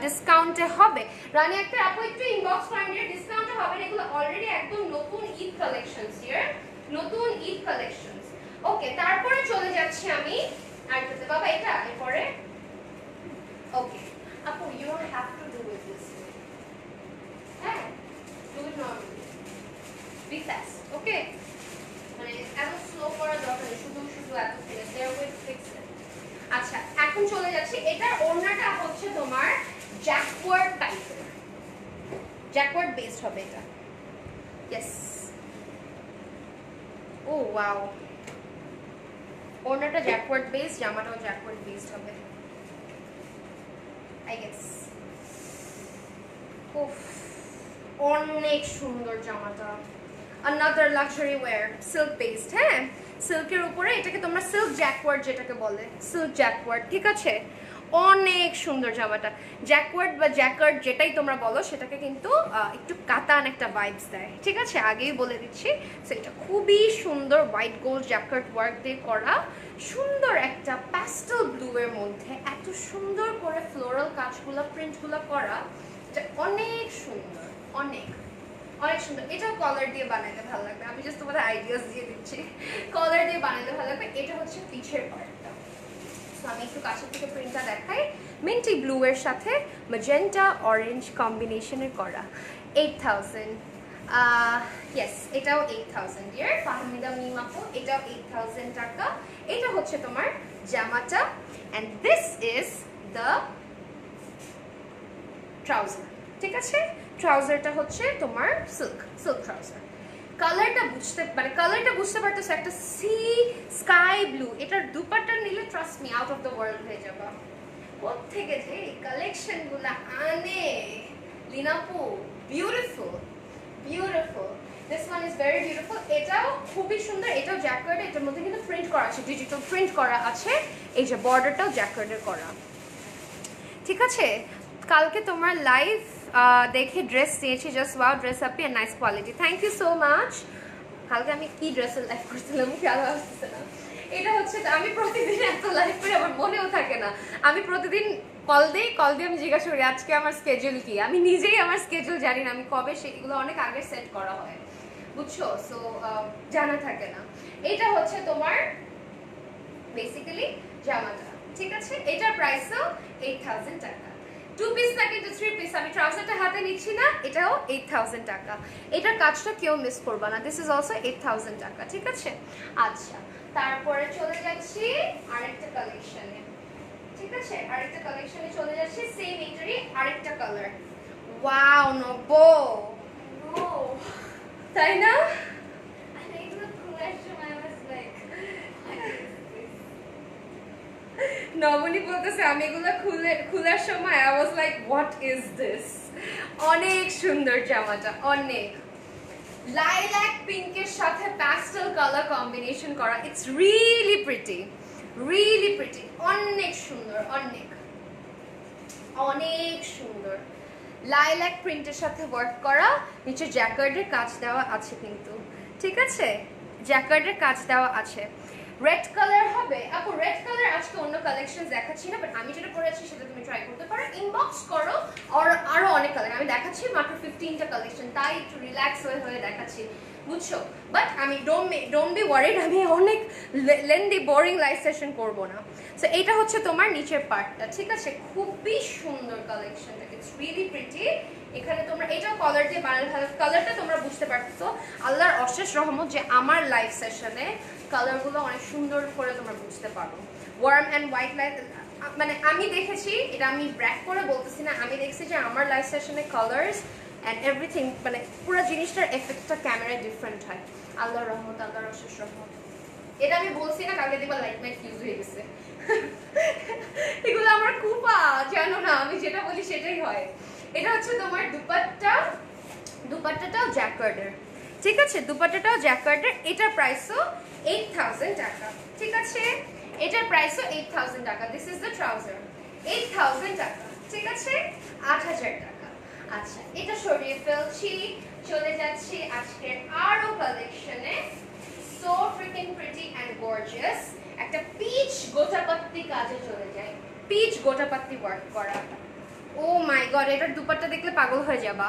ডিসকাউন্টে হবে। রানী একটা আপু একটু ইনবক্স করেন, ডিসকাউন্টে হবে না, এগুলো অলরেডি একদম নতুন ঈদ কালেকশনস হিয়ার, নতুন ঈদ কালেকশনস। ওকে, তারপরে চলে যাচ্ছি আমি আরেকটাতে। বাবা এটা এরপরে ওকে আপু, you don't have to do with this, হ্যাঁ do it normally, be fast, okay? মানে এত স্লো করা দরকার নেই, শুধু শুধু এত finish there with fix it. আচ্ছা, এখন চলে যাচ্ছি, এটার ওড়নাটা হচ্ছে তোমার জ্যাকওয়ার্ড টাইপের, জ্যাকওয়ার্ড বেসড হবে এটা, ইয়েস। ও ওয়াও, ওড়নাটা জ্যাকওয়ার্ড বেসড, জামাটাও জ্যাকওয়ার্ড বেসড হবে, আই গেস। উফ, অনেক সুন্দর জামাটা, another luxury wear, silk based, হ্যাঁ সিল্কের উপরে এটাকে তোমরা সিল্ক জ্যাকওয়ার্ড যেটাকে বলে, সিল্ক জ্যাকওয়ার্ড, ঠিক আছে? অনেক সুন্দর জামাটা। জ্যাকওয়ার্ড বা জ্যাকার্ড যেটাই তোমরা বলো, সেটাকে কিন্তু একটু কাতান একটা ভাইবস দেয়, ঠিক আছে? আগেই বলে দিচ্ছি। সো এটা খুবই সুন্দর হোয়াইট গোল্ড জ্যাকার্ড ওয়ার্ক দিয়ে করা, সুন্দর একটা প্যাস্টেল ব্লু এর মধ্যে এত সুন্দর করে ফ্লোরাল কাজগুলো প্রিন্টগুলো করা, এটা অনেক সুন্দর, অনেক অনেক সুন্দর। এটাও কলার দিয়ে বানাইতে ভালো লাগবে, আমি জাস্ট তোমাদের আইডিয়াস দিয়ে দিচ্ছি, কলার দিয়ে বানাইতে ভালো লাগবে। এটা হচ্ছে পিছের পার্টটা, সো আমি একটু কাছের থেকে প্রিন্টটা দেখাই। মিন্টি ব্লু এর সাথে ম্যাজেন্টা অরেঞ্জ কম্বিনেশনের করা, 8,000। ইয়েস, এটাও 8,000 ইয়ার ফাহমিদা মিম আপু, এটাও 8,000 টাকা। এটা হচ্ছে তোমার জামাটা, and this is the trouser, ঠিক আছে? ট্রাউজারটা হচ্ছে তোমার সিল্ক ট্রাউজার। কালারটা বুঝতে পারতেছো, একটা সি স্কাই ব্লু। এটার দুপাট্টা নিলে trust me out of the world হয়ে যাবে। কোত্থেকে যে এই কালেকশনগুলো আনে লিনাপু, beautiful beautiful. This one is very beautiful, এটাও খুবই সুন্দর। এটাও জ্যাকার্ড, এটার মধ্যে কিন্তু প্রিন্ট করা আছে, ডিজিটাল প্রিন্ট করা আছে। এই যে বর্ডারটাও জ্যাকার্ডের করা, ঠিক আছে? কালকে তোমার লাইভ দেখে ড্রেস নিয়েছি, জাস্ট ওয়াও, ড্রেস আপি and nice quality, thank you so much. কালকে আমি কি ড্রেসের লাইভ করছিলাম খেয়াল আসতেছে না। এটা হচ্ছে, আমি প্রতিদিন এত লাইভ করে আমার মনেও থাকে না। আমি প্রতিদিন কল দিয়ে আমি জিজ্ঞাসা করি আজকে আমার স্কেজুল কি। আমি নিজেই আমার স্কেজুল জানি না, আমি কবে সেগুলো অনেক আগে সেট করা হয়, বুঝছো? সো জানা থাকে না। এটা হচ্ছে তোমার বেসিক্যালি জামাটা, ঠিক আছে? এটার প্রাইসও 8,000 টাকা। 2 পিস না কিন্তু 3 পিস, আমি ট্রাউজারটা হাতে নিচ্ছি না, এটাও 8,000 টাকা। এটার কাজটা কেউ মিস করবা না, দিস ইজ অলসো 8,000 টাকা, ঠিক আছে? আচ্ছা, তারপরে চলে যাচ্ছি আরেকটা কালেকশনে, ঠিক আছে? আরেকটা কালেকশনে চলে যাচ্ছি, সেম এটারই আরেকটা কালার। ওয়াও নব্বো, নো তাই না? নবনী বলতেছে আমি এগুলো খোলার সময় I was like what is this. অনেক সুন্দর জামাটা, অনেক লাইল্যাক পিঙ্কের সাথে প্যাস্টেল কালার কম্বিনেশন করা, ইটস রিয়েলি প্রিটি, অনেক সুন্দর, অনেক অনেক সুন্দর। লাইল্যাক প্রিন্টের সাথে ওয়ার্ক করা, নিচে জ্যাকার্ডের কাজ দেওয়া আছে কিন্তু, ঠিক আছে? জ্যাকার্ডের কাজ দেওয়া আছে। রেড কালার হবে আপু, রেড কালার আজকে অন্য কালেকশন দেখাচ্ছি না, বাট আমি যেটা পরেছি সেটা তুমি ট্রাই করতে পারো, ইনবক্স করো। আর আরো অনেক কালার আমি দেখাচ্ছি, মাত্র 15টা কালেকশন, তাই একটু রিল্যাক্স হয়ে দেখাচ্ছি, বুঝছো? বাট আমি ডোন্ট বি ওয়ারিড, আমি অনেক লেন্দি বোরিং লাইভ সেশন করব না। সো এটা হচ্ছে তোমার নিচের পার্টটা, ঠিক আছে? খুবই সুন্দর কালেকশনটা, ইটস রিয়েলি প্রিটি। এখানে তোমরা এটাও কলার দিয়ে বানালে ভালো, কালারটা তোমরা বুঝতে পারছো, আল্লাহর অশেষ রহমত যে আমার লাইভ সেশনে কালারগুলো অনেক সুন্দর করে তোমরা বুঝতে পারো। ওয়ার্ম অ্যান্ড হোয়াইট লাইট, মানে আমি দেখেছি, এটা আমি ব্র্যাক করে বলতেছি না, আমি দেখছি যে আমার লাইভ সেশনে কালার্স অ্যান্ড এভরিথিং, মানে পুরো জিনিসটার এফেক্টটা ক্যামেরায় ডিফারেন্ট হয়। আল্লাহর রহমত, আল্লাহর অশেষ রহমত। এটা আমি বলছি না, কালকে দেখবা লাইট মাইট ফিউজ হয়ে গেছে। এগুলো আমার কুপা, জানো না আমি যেটা বলি সেটাই হয়। এটা হচ্ছে তোমার দুপাট্টা, দুপাট্টাটাও জ্যাকার্ডের, ঠিক আছে, দুপাট্টাটাও জ্যাকার্ডের। এটার প্রাইসও 8000 টাকা, ঠিক আছে, এটার প্রাইসও 8000 টাকা। দিস ইজ দ্য ট্রাউজার, 8000 টাকা, ঠিক আছে, 8000 টাকা। আচ্ছা, এটা সরিয়ে ফেলছি, চলে যাচ্ছি আজকের আরো কালেকশনে। So freaking pretty and gorgeous, একটা পিচ গোটাপাত্তি কাজে চলে যায়, পিচ গোটাপাত্তি ওয়ার্ক করা। ও মাই গড, এটার দুপাট্টা দেখলে পাগল হয়ে যাবা,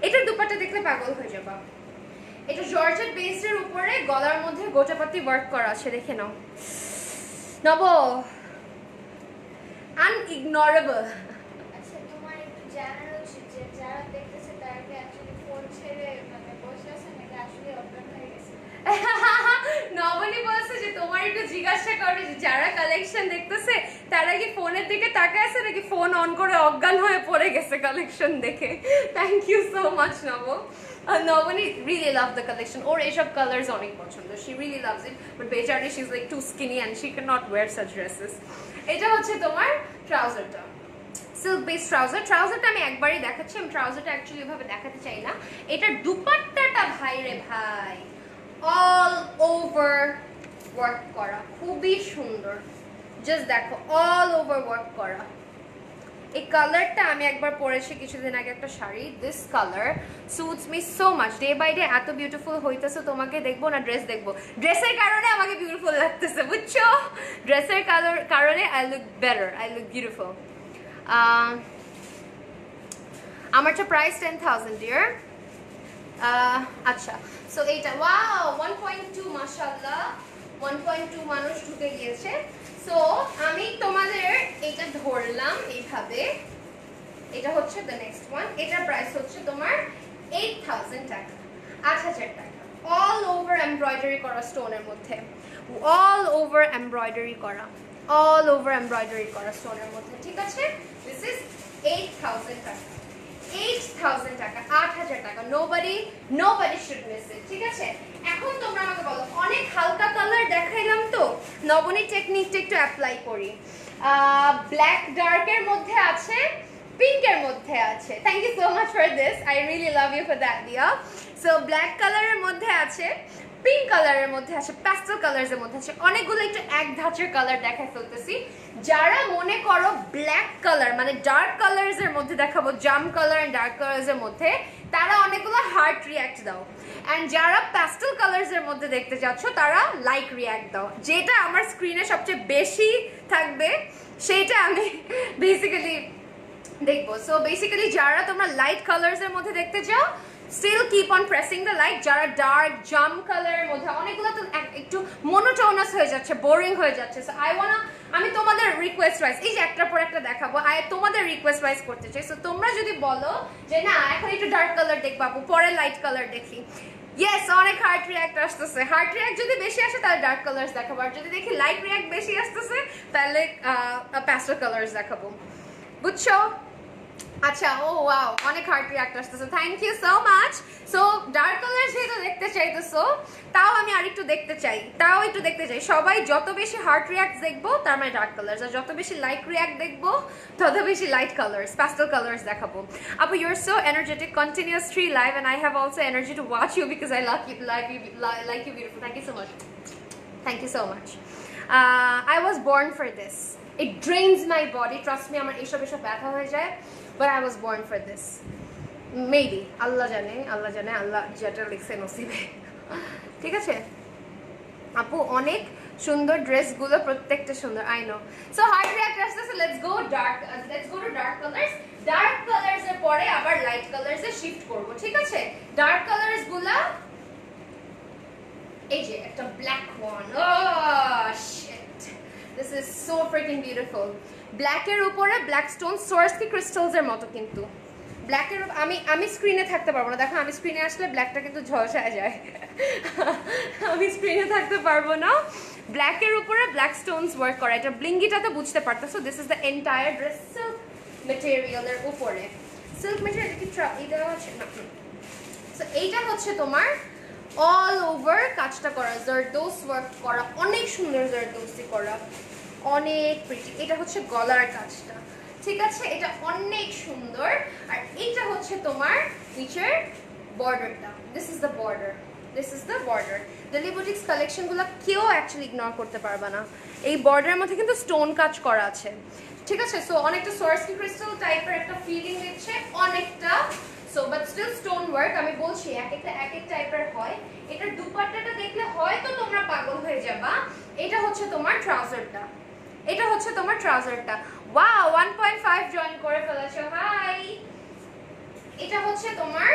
এটার দুপাট্টা দেখলে পাগল হয়ে যাবা। এটা জর্জেট বেসের উপরে গলার মধ্যে গোটাপাতি ওয়ার্ক করা আছে, দেখে নাও। নব আনইগনোরেবল। আচ্ছা, তোমার একটু জানার উচিত যে যারা দেখতেছে তারা কি অ্যাকচুয়ালি ফোন ছেড়ে মানে বসে আছে নাকি আসলে অজ্ঞান হয়ে গেছে? নবনী বলছে যে তোমার একটু জিজ্ঞাসা করে যে যারা কালেকশন দেখতেছে তারা কি ফোনের দিকে তাকায় আছে নাকি ফোন অন করে অজ্ঞান হয়ে পড়ে গেছে কালেকশন দেখে। থ্যাংক ইউ সো মাচ নব। Navani really loved the collection. Or এইসব colors অনেক পছন্দ, she really loves it, but বেচারি she's like too skinny and she cannot wear such dresses. এটা হচ্ছে তোমার ট্রাউজারটা, সিল্ক বেস ট্রাউজার। ট্রাউজারটা আমি একবারই দেখাচ্ছি, আমি ট্রাউজারটা অ্যাকচুয়ালি এভাবে দেখাতে চাই না। এটার দুপাট্টাটা ভাই রে ভাই অল ওভার ওয়ার্ক করা, খুবই সুন্দর, জাস্ট দেখো অল ওভার ওয়ার্ক করা। এই কালারটা আমি একবার পরেছি কিছুদিন আগে একটা sari, this colour suits me so much. Day by day এত বিউটিফুল হইতেছে, তোমাকে দেখবো না ড্রেস দেখবো, ড্রেসের কারণে আমাকে বিউটিফুল লাগতেছে, বুঝছো, ড্রেসের কারণে I look better, I look beautiful. আমারটা প্রাইস 10,000 ডিয়ার। আচ্ছা, সো এইটা ওয়াও 1.2, মাশাআল্লাহ 1.2 মানুষ ঢুকে গিয়েছে। সো আমি তোমাদের এটা ধরলাম এইভাবে, এটা হচ্ছে দ্য নেক্সট ওয়ান। এটার প্রাইস হচ্ছে তোমার 8000 টাকা, 8000 টাকা, অল ওভার এমব্রয়ডারি করা স্টোনের মধ্যে, অল ওভার এমব্রয়ডারি করা, অল ওভার এমব্রয়ডারি করা স্টোনের মধ্যে, ঠিক আছে। দিস ইজ 8000 টাকা, 8000 টাকা, 8000 টাকা, nobody should miss it, ঠিক আছে। এখন তোমরা আমাকে বলো, অনেক হালকা কালার দেখাইলাম তো, নবনী টেকনিকটা একটু অ্যাপ্লাই করি। ব্ল্যাক ডার্কের মধ্যে আছে, পিঙ্কের মধ্যে আছে। Thank you so much for this, I really love you for that Diya. So black কালারের মধ্যে আছে, পিঙ্ক কালারের মধ্যে আছে, প্যাস্টেল কালারস এর মধ্যে আছে, অনেকগুলো একটু এক ধাঁচের কালার দেখাই ফেলতেছি। যারা মনে করো ব্ল্যাক কালার মানে ডার্ক কালারস এর মধ্যে দেখাবো, জাম কালার এন্ড ডার্ক কালারস এর মধ্যে, তারা অনেকগুলো হার্ট রিঅ্যাক্ট দাও। এন্ড যারা প্যাস্টেল কালারস এর মধ্যে দেখতে যাচ্ছ তারা লাইক রিঅ্যাক্ট দাও। যেটা আমার স্ক্রিনে সবচেয়ে বেশি থাকবে সেইটা আমি বেসিক্যালি দেখবো। সো বেসিক্যালি যারা তোমরা লাইট কালারস এর মধ্যে দেখতে চাও, still keep on pressing the light. যারা ডার্ক জাম কালারের মধ্যে, অনেকগুলো তো একটু মোনোটোনাস হয়ে যাচ্ছে, বোরিং হয়ে যাচ্ছে। সো আমি তোমাদের রিকোয়েস্ট ওয়াইজ এই যে একটার পর একটা দেখাবো, তোমাদের রিকোয়েস্ট ওয়াইজ করতে চাই। সো তোমরা যদি বলো যে না এখন একটু ডার্ক কালার দেখবো, পরে লাইট কালার দেখি, ইয়েস, অনেক হার্ট রিঅ্যাক্ট আসতেছে। হার্ট রিঅ্যাক্ট যদি বেশি আসে তাহলে ডার্ক কালার্স দেখাবো, আর যদি দেখি লাইট রিঅ্যাক্ট বেশি আসতেছে তাহলে প্যাস্টেল কালার্স দেখাবো, বুঝছো। আচ্ছা, ও ওয়াও, অনেক হার্ট রিঅ্যাক্ট আসতেছে, thank you so much. So dark colour যেহেতু দেখতে চাইতেছো, তাও আমি আরেকটু দেখতে চাই, সবাই যত বেশি হার্ট রিঅ্যাক্ট দেখবো তার মানে ডার্ক কালার্স, আর যত বেশি লাইট রিঅ্যাক্ট দেখবো তত বেশি লাইট কালার্স, প্যাস্টেল কালার্স দেখাবো। আপু, you are so energetic, continuous 3 live, and I have also energy to watch you because I like you beautiful. Thank you so much. Thank you so much. I was born for this. It drains my body. Trust me, আমার এইসব ব্যথা হয়ে যায়, but I was born for this. Maybe আল্লাহ জানে, আল্লাহ যেটা লিখছে নসিবে, ঠিক আছে। আপু অনেক সুন্দর ড্রেসগুলো, প্রত্যেকটা সুন্দর, I know. So heart react আসতেছে, let's go to dark colours. Dark colours এর পরে আবার লাইট কালার্স এ শিফট করব, ঠিক আছে। ডার্ক কালার্স গুলা এই যে একটা black one, oh shit, this is so freaking beautiful. Black এর উপরে ব্ল্যাক স্টোন, সোয়ারস্কি ক্রিস্টালস এর মতো, কিন্তু ব্ল্যাকের আমি স্ক্রিনে থাকতে পারবো না, দেখো আমি স্ক্রিনে আসলে ব্ল্যাকটা কিন্তু ঝলসায় যায়, আমি স্ক্রিনে থাকতে পারবো না। ব্ল্যাকের উপরে ব্ল্যাক স্টোনস ওয়ার্ক করা, এটা ব্লিঙ্গিটা তো বুঝতে পারতেছো। This is the entire dress silk মেটেরিয়ালের উপরে, সিল্ক মেটেরিয়াল কি এটা হচ্ছে না। সো এইটা হচ্ছে তোমার অল ওভার কাজটা করা, জারদোস ওয়ার্ক করা, অনেক সুন্দর জারদোসি করা, অনেক প্রিটি। এটা হচ্ছে গলার কাজটা, ঠিক আছে, এটা অনেক সুন্দর। আর এটা হচ্ছে তোমার নিচের বর্ডারটা, this is the border, this is the border. Daily boutiques কালেকশনগুলো কেউ অ্যাকচুয়ালি ইগনোর করতে পারবে না। এই বর্ডারের মধ্যে কিন্তু স্টোন কাজ করা আছে, ঠিক আছে। সো অনেকটা সোয়ারসকি ক্রিস্টাল টাইপের একটা ফিলিং দিচ্ছে অনেকটা। So but still stone work. আমি বলছি এক একটা এক এক টাইপের হয়। এটার দুপাট্টাটা দেখলে হয়তো তোমরা পাগল হয়ে যাবা। এটা হচ্ছে তোমার ট্রাউজারটা, এটা হচ্ছে তোমার ট্রাউজারটা। ওয়াও 1.5 জয়েন করে ফেলেছো, হাই। এটা হচ্ছে তোমার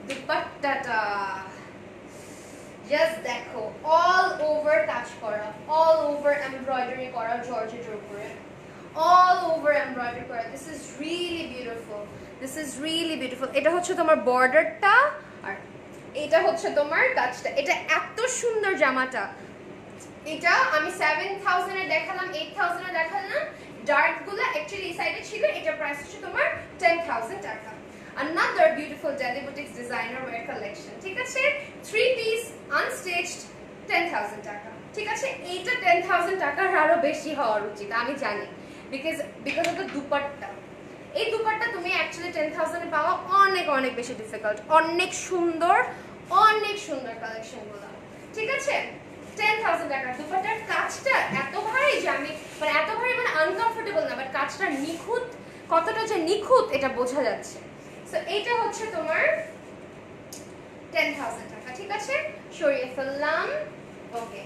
দুপাট্টাটা, জাস্ট দেখো অল ওভার কাজ করা, অল ওভার এমব্রয়ডারি করা জর্জেটের উপরে, অল ওভার এমব্রয়ডারি করা। This is really beautiful, this is really beautiful. এটা হচ্ছে তোমার বর্ডারটা আর এটা হচ্ছে তোমার কাজটা। এটা এত সুন্দর জামাটা। এটা আমি 7000 এ দেখালাম, 8000 এ দেখালাম। ডার্ক গুলো অ্যাকচুয়ালি এই সাইডে ছিল। এটা প্রাইস হচ্ছে তোমার 10000 টাকা। Another beautiful Delhi Boutiques designer wear collection, ঠিক আছে। 3 piece unstitched 10000 টাকা, ঠিক আছে। এইটা 10000 টাকার আরো বেশি হওয়া উচিত আমি জানি, বিকজ অফ দ্য দুপাট্টা। এই দুপাট্টা তুমি অ্যাকচুয়ালি 10000 এ পাওয়া অনেক অনেক বেশি ডিফিকাল্ট। অনেক সুন্দর, অনেক সুন্দর কালেকশনগুলো, ঠিক আছে। 10000 টাকার দুপাট্টার কাজটা এত ভারী যে আমি মানে এত ভারী মানে আনকমফোর্টেবল না, বাট কাজটা নিখুঁত, কতটা যে নিখুঁত এটা বোঝা যাচ্ছে। সো এইটা হচ্ছে তোমার 10000 টাকা, ঠিক আছে। সরিয়ে ফেললাম, ওকে।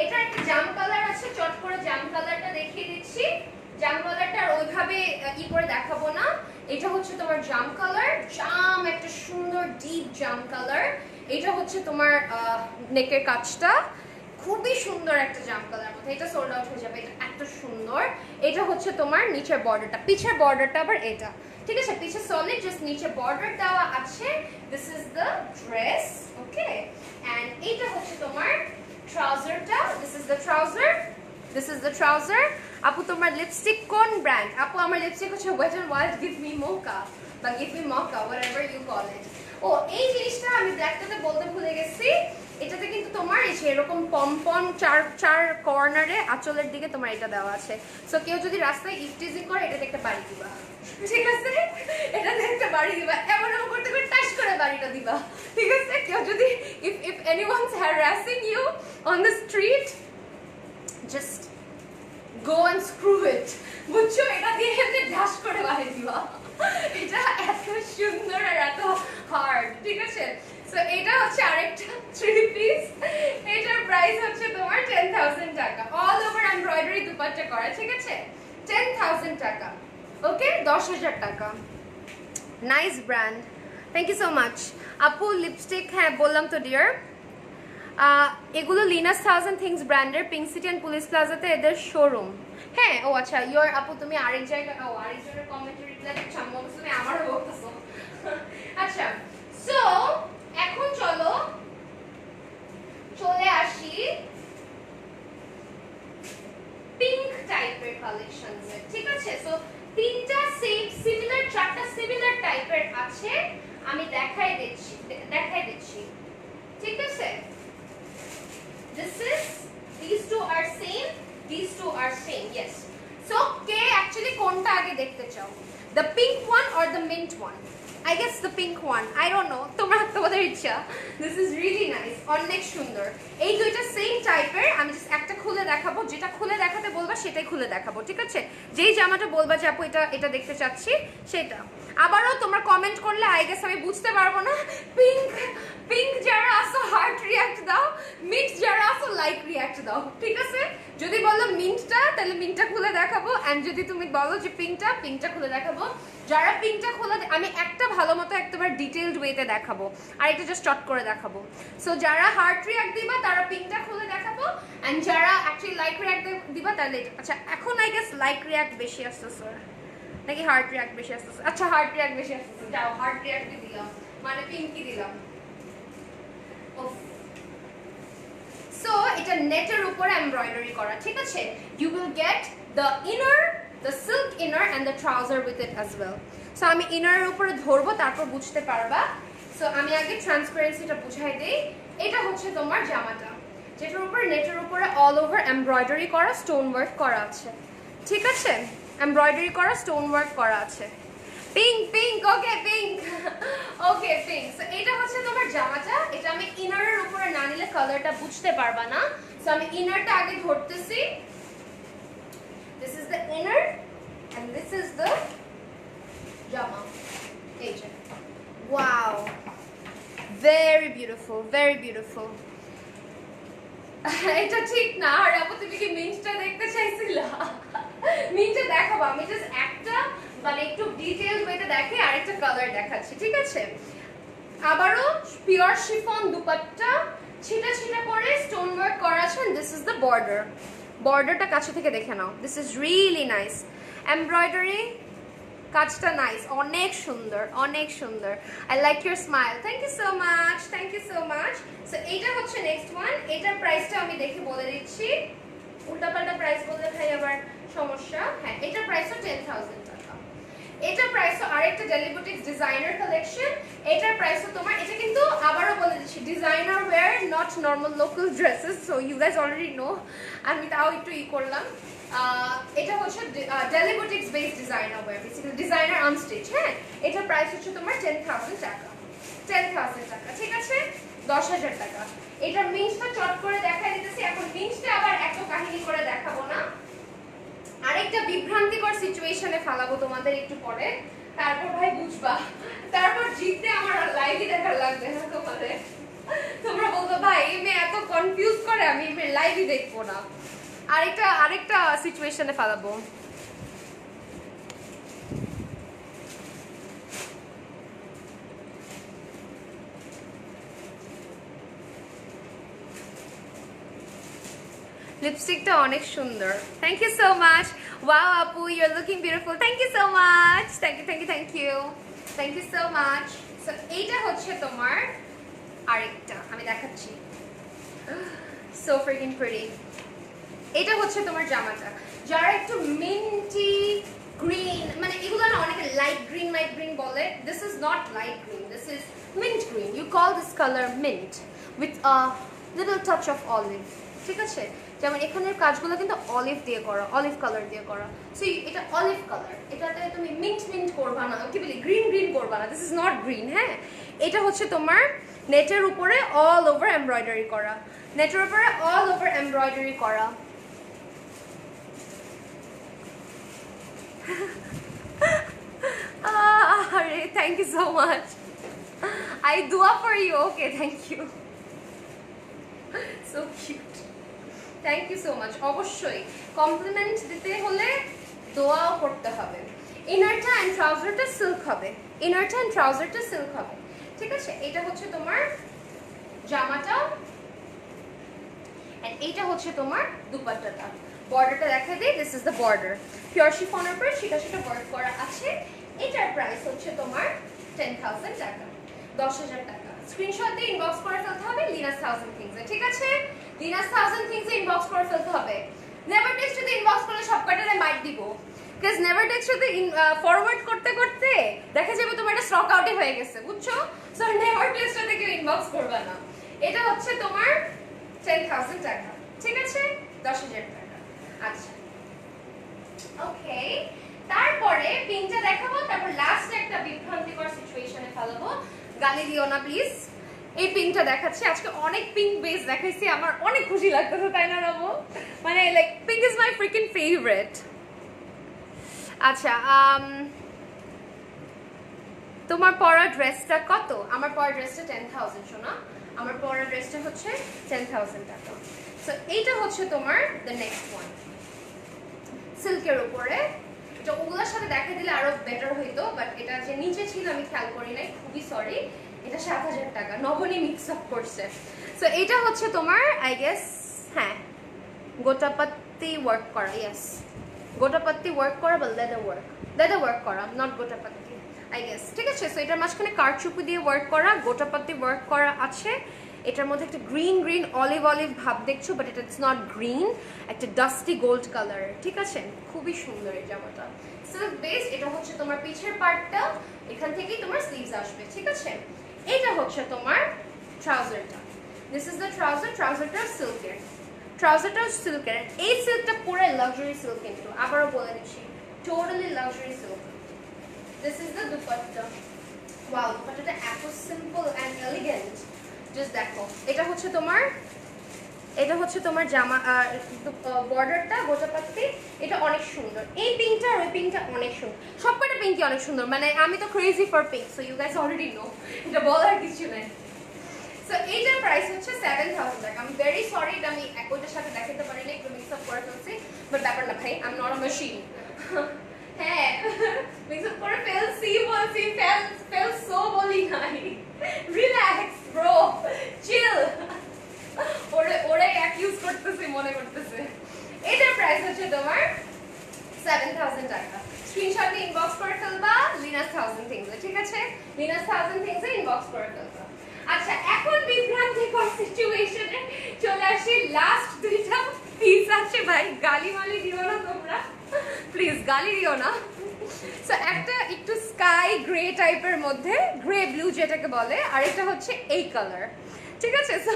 এটা একটা জাম কালার আছে, চট করে জাম কালারটা দেখিয়ে দিচ্ছি। জাম কালারটা আর ওইভাবে ই করে দেখাবো না। এটা হচ্ছে তোমার জাম কালার, জাম একটা সুন্দর ডিপ জাম কালার। এটা হচ্ছে তোমার নেকের কাজটা, খুবই সুন্দর একটা জাম কালার মধ্যে। এটা সোল্ড আউট হয়ে যাবে, এটা এত সুন্দর। এটা হচ্ছে তোমার নিচের বর্ডারটা, পিছের বর্ডারটা আবার এটা, ঠিক আছে। পিছে সলিড, জাস্ট নিচে বর্ডার দেওয়া আছে। This is the dress, okay. And এটা হচ্ছে তোমার ট্রাউজারটা, this is the trouser, this is the trouser. আপু তোমার লিপস্টিক কোন ব্র্যান্ড? আপু আমার লিপস্টিক হচ্ছে wet and wild give me mocha বা give me mocha, whatever you call it. ও এই জিনিসটা আমি ব্ল্যাকটাতে বলতে ভুলে গেছি। এটাতে কিন্তু তোমার এই যে এরকম পমপম চার কর্নারে আঁচলের দিকে তোমার এটা দেওয়া আছে। সো কেউ যদি রাস্তায় ইফটিজিং করে এটাতে একটা বাড়ি দিবা, ঠিক আছে। এটাতে একটা বাড়ি দিবা, এমন এমন করতে করে টাচ করে বাড়িটা দিবা, ঠিক আছে। কেউ যদি if anyone's harassing you on the street, just go and screw it, বুঝছো। এটা দিয়ে এমনি ঢাস করে বাড়ি দিবা। এটা এত সুন্দর আর এত হার্ড, ঠিক আছে। সো এটা হচ্ছে আরেকটা 3 পিস। এটার প্রাইস হচ্ছে তোমার 10000 টাকা, অল ওভার এমব্রয়ডারি দুপাট্টা করা, ঠিক আছে। 10000 টাকা, ওকে। 10000 টাকা, nice brand, thank you so much. আপু লিপস্টিক, হ্যাঁ বললাম তো ডিয়ার। এগুলো লিনাস 1000 থিংস ব্র্যান্ডের, পিঙ্ক সিটি অ্যান্ড পুলিশ প্লাজাতে এদের শোরুম। হ্যাঁ, ও আচ্ছা, ইয়োর আপু তুমি আরেক জায়গায়, ও আরেকজনের কমেন্টে রিপ্লাই দিচ্ছ, আমি বলছি তুমি আমারও বলতেছো। আচ্ছা, সো এখন চলে আসি পিঙ্ক টাইপের কালেকশনসে, ঠিক আছে। সো তিনটা সেম সিমিলার, চারটা সিমিলার টাইপের আছে, আমি দেখাই দিচ্ছি, ঠিক আছে। these two are same, these two are same, yes. So K actually কোনটা আগে দেখতে চাও, the pink one or the mint one? I guess the pink one, I don't know, তোমাদের ইচ্ছা। This is really nice, অনেক সুন্দর। এই দুইটা সেম টাইপের, আমি জাস্ট একটা খুলে দেখাবো, যেটা খুলে দেখাতে বলবা সেটাই খুলে দেখাবো, ঠিক আছে। যেই জামাটা বলবা যে আপু এটা দেখতে চাচ্ছি সেটা। আবারও তোমরা কমেন্ট করলে আই গেস আমি বুঝতে পারবো না। পিঙ্ক যারা আসো হার্ট রিঅ্যাক্ট দাও, মিন্ট যারা আসো লাইক রিঅ্যাক্ট দাও, ঠিক আছে। যদি বলো মিন্টটা, তাহলে মিন্টটা খুলে দেখাবো, এন্ড যদি তুমি বলো যে পিঙ্কটা খুলে দেখাবো। যারা পিঙ্কটা খোলা, আমি একটা ভালো মতো একবার ডিটেইলড ওয়েতে দেখাবো, আর এটা জাস্ট চট করে দেখাবো। সো যারা হার্ট রিঅ্যাক্ট দিবা তারা পিঙ্কটা খুলে দেখাবো, এন্ড যারা অ্যাকচুয়ালি লাইক রিঅ্যাক্ট দিবা তাহলে এটা। আচ্ছা, এখন আই গেস লাইক রিঅ্যাক্ট বেশি আসতেছে নাকি হার্ট রিঅ্যাক্ট বেশি আসতেছে? আচ্ছা, হার্ট রিঅ্যাক্ট বেশি আসতেছে, যাও হার্ট রিঅ্যাক্ট দিলাম, মানে পিঙ্কই দিলাম। সো এটা নেটের উপরে এমব্রয়ডারি করা, ঠিক আছে। You will get the inner, the silk inner and the trouser with it as well. So আমি ইনারের উপরে ধরবো, তারপর বুঝতে পারবা। সো আমি আগে ট্রান্সপারেন্সিটা বুঝাই দেই। এটা হচ্ছে তোমার জামাটা, যেটার উপর নেটের উপরে অল ওভার এমব্রয়ডারি করা স্টোন ওয়ার্ক করা আছে, ঠিক আছে? এমব্রয়ডারি করা স্টোন ওয়ার্ক করা আছে। পিঙ্ক পিঙ্ক, ওকে পিঙ্ক, ওকে পিঙ্ক। সো এটা হচ্ছে তোমার জামাটা। এটা আমি ইনারের উপরে না নিলে কালারটা বুঝতে পারবা না, সো আমি ইনারটা আগে ধরতেছি। This is the inner and this is the জামা। এই যে wow, very beautiful, very beautiful. এটা ঠিক না। আর আপু তুমি কি মিন্টটা দেখতে চাইছিলা? মিন্টটা দেখাবো, আমি জাস্ট একটা মানে একটু ডিটেইল ওয়েতে দেখে আরেকটা কালার দেখাচ্ছি, ঠিক আছে? আবারও পিওর শিফন দুপাট্টা, ছিটা ছিটা করে স্টোন ওয়ার্ক করা আছে। This is the border. বর্ডারটা কাছে থেকে দেখে নাও। This is really nice. Embroidery কাজটা নাইস, অনেক সুন্দর, অনেক সুন্দর। I like your smile, thank you so much, thank you so much. So এইটা হচ্ছে নেক্সট ওয়ান। এটার প্রাইসটা আমি দেখে বলে দিচ্ছি, উল্টাপাল্টা প্রাইস বললে ভাই আবার সমস্যা। হ্যাঁ, এটার প্রাইসও 10,000 টাকা। এটার প্রাইসও আরেকটা ডেলিবুটিক্স ডিজাইনার কালেকশন। এটার প্রাইসও তোমার, এটা কিন্তু আবারও বলে দিচ্ছি designer wear, not normal local dresses, so you guys already know. আমি তাও একটু করলাম। এটা হচ্ছে daily boutiques based designer wear, basically designer unstitch. হ্যাঁ, এটার প্রাইস হচ্ছে তোমার 10,000 টাকা। 10,000 টাকা, ঠিক আছে? 10,000 টাকা। এটা মিন্সটা চট করে দেখাই দিতেছি। এখন মিন্সটা আবার এত কাহিনী করে দেখাবো না, আরেকটা বিভ্রান্তিকর সিচুয়েশনে ফালাবো তোমাদের একটু পরে, তারপর ভাই বুঝবা। তারপর জিততে আমার আর লাইভই দেখার লাগবে না তোমাদের। তোমরা বলতো ভাই এই মেয়ে এত কনফিউজ করে, আমি এই মেয়ে লাইভই দেখবো না। আরেকটা সিচুয়েশনে ফালাবো। লিপস্টিকটা অনেক সুন্দর, thank you so much. Wow আপু, you are looking beautiful, thank you so much, thank you thank you thank you thank you so much. So এইটা হচ্ছে তোমার আরেকটা, আমি দেখাচ্ছি। So freaking pretty. এটা হচ্ছে তোমার জামাটা, যারা একটু মিন্টি গ্রিন, মানে এগুলো না অনেকে লাইট গ্রিন বলে। This is not light green, this is mint green. You call this colour mint with a little touch of olive, ঠিক আছে? যেমন এখানের কাজগুলো কিন্তু অলিভ দিয়ে করা, অলিভ কালার দিয়ে করা। সো এটা অলিভ কালার, এটাতে তুমি মিন্ট করবা না, কি বলি গ্রিন করবা না। This is not green. হ্যাঁ, এটা হচ্ছে তোমার নেটের উপরে অল ওভার এমব্রয়ডারি করা, নেটের উপরে অল ওভার এমব্রয়ডারি করা। আরে thank you so much, I দোয়া for you. Okay, thank you, so cute, thank you so much. অবশ্যই কমপ্লিমেন্ট দিতে হলে দোয়াও করতে হবে। ইনারটা এন্ড ট্রাউজারটা সিল্ক হবে, ইনারটা এন্ড ট্রাউজারটা সিল্ক হবে, ঠিক আছে? এটা হচ্ছে তোমার জামাটা এন্ড এইটা হচ্ছে তোমার দুপাট্টাটা। বর্ডারটা দেখা দেই, this is the border. Pure শিফনের উপরে সেটা ওয়ার্ক করা আছে। এটার প্রাইস হচ্ছে তোমার 10,000 টাকা, 10,000 টাকা। স্ক্রিনশট দিয়ে ইনবক্স করে ফেলতে হবে লিনাস 1000 থিংসে, ঠিক আছে? লিনাস 1000 থিংসে ইনবক্স করে ফেলতে হবে। নেভার টেক্সট যদি ইনবক্স করলে সব কটারে মাইক দিব, বিকজ নেভার টেক্সট যদি ফরওয়ার্ড করতে করতে দেখা যাবে তোমার এটা স্টক আউটই হয়ে গেছে, বুঝছো? সো নেভার টেক্সট যদি কেউ ইনবক্স করবে না। এটা হচ্ছে তোমার 10,000 টাকা, ঠিক আছে? 10,000 টাকা। আচ্ছা, ওকে। তারপরে পিনটা দেখাবো, তারপর লাস্ট একটা বিভ্রান্তিকর সিচুয়েশনে ফেলাবো। গালি দিও না প্লিজ। এই পিঙ্কটা দেখাচ্ছি, আজকে অনেক পিঙ্ক বেস দেখাইছি, আমার অনেক খুশি লাগতেছে, তাই না রাবো? মানে like pink is my freaking favourite. আচ্ছা, তোমার পরা ড্রেসটা কত? আমার পরা ড্রেসটা 10,000 শোনা। আমার পরা ড্রেসটা হচ্ছে 10,000 টাকা। সো এইটা হচ্ছে তোমার দ্য নেক্সট ওয়ান, সিল্কের উপরে। এটা ওগুলোর সাথে দেখা দিলে আরো বেটার হইতো, বাট এটা যে নিচে ছিল আমি খেয়াল করি নাই, খুবই সরি। এটা 7,000 টাকা, নবনী মিক্স আপ করছে। সো এটা হচ্ছে তোমার আই গেস, হ্যাঁ, গোটাপাত্তি ওয়ার্ক করা, ইয়েস, গোটাপাত্তি ওয়ার্ক করা বা লেদার ওয়ার্ক করা, নট গোটাপাত্তি আই গেস, ঠিক আছে? সো এটার মাঝখানে কারচুপি দিয়ে ওয়ার্ক করা, গোটাপাত্তি ওয়ার্ক করা আছে। এটার মধ্যে একটা গ্রিন অলিভ ভাব দেখছো, বাট এটা ইটস নট গ্রিন, একটা ডাস্টি গোল্ড কালার, ঠিক আছে? খুবই সুন্দর এই জামাটা, সিল্ক বেস। এটা হচ্ছে তোমার পিছের পার্টটা, এখান থেকেই তোমার স্লিভস আসবে, ঠিক আছে? এটা হচ্ছে তোমার ট্রাউজারটা। দিস ইজ দ্য ট্রাউজারটা সিল্কের, ট্রাউজারটাও সিল্কের। এই সিল্কটা পুরো লাক্সারি সিল্ক, কিন্তু আবারও বলে দিচ্ছি totally luxury silk. This is the dupatta. Wow, দুপাট্টাটা এত সিম্পল অ্যান্ড এলিগেন্ট, জাস্ট দেখো। এটা হচ্ছে তোমার জামা বর্ডারটা গোটা পাত্তি, এটা অনেক সুন্দর। এই পিঙ্কটা আর ওই পিঙ্কটা অনেক সুন্দর, সবকটা পিঙ্কই অনেক সুন্দর। মানে আমি তো crazy for pink, so you guys already know, এটা বলার কিছু নেই। সো এইটার প্রাইস হচ্ছে 7000 টাকা। আমি ভেরি সরি, এটা আমি ওইটার সাথে দেখাতে পারি না, একটু মিক্স আপ করে ফেলছি, বাট ব্যাপার না ভাই, I am not a machine. হ্যাঁ, মিক্স আপ করে ফেলছি বলছি, সো বলি নাই। রিল্যাক্স ব্রো, চিল। ওরে অ্যাকিউজ করতেছে, মনে করতেছে। এটার প্রাইস হচ্ছে তোমার 7000 টাকা। স্ক্রিনশট ইনবক্স করে ফেলবা লিনাস 1000 থিংস, ঠিক আছে? লিনাস 1000 থিংস এ ইনবক্স করে ফেলবা। আচ্ছা, এখন বিভ্রান্তিকর সিচুয়েশনে চলে আসি। লাস্ট দুইটা পিস আছে ভাই, গালি মালি দিও না তোমরা, প্লিজ গালি দিও না। সো একটা একটু স্কাই গ্রে টাইপের মধ্যে, গ্রে ব্লু যেটাকে বলে, আর এটা হচ্ছে এই কালার, ঠিক আছে? সো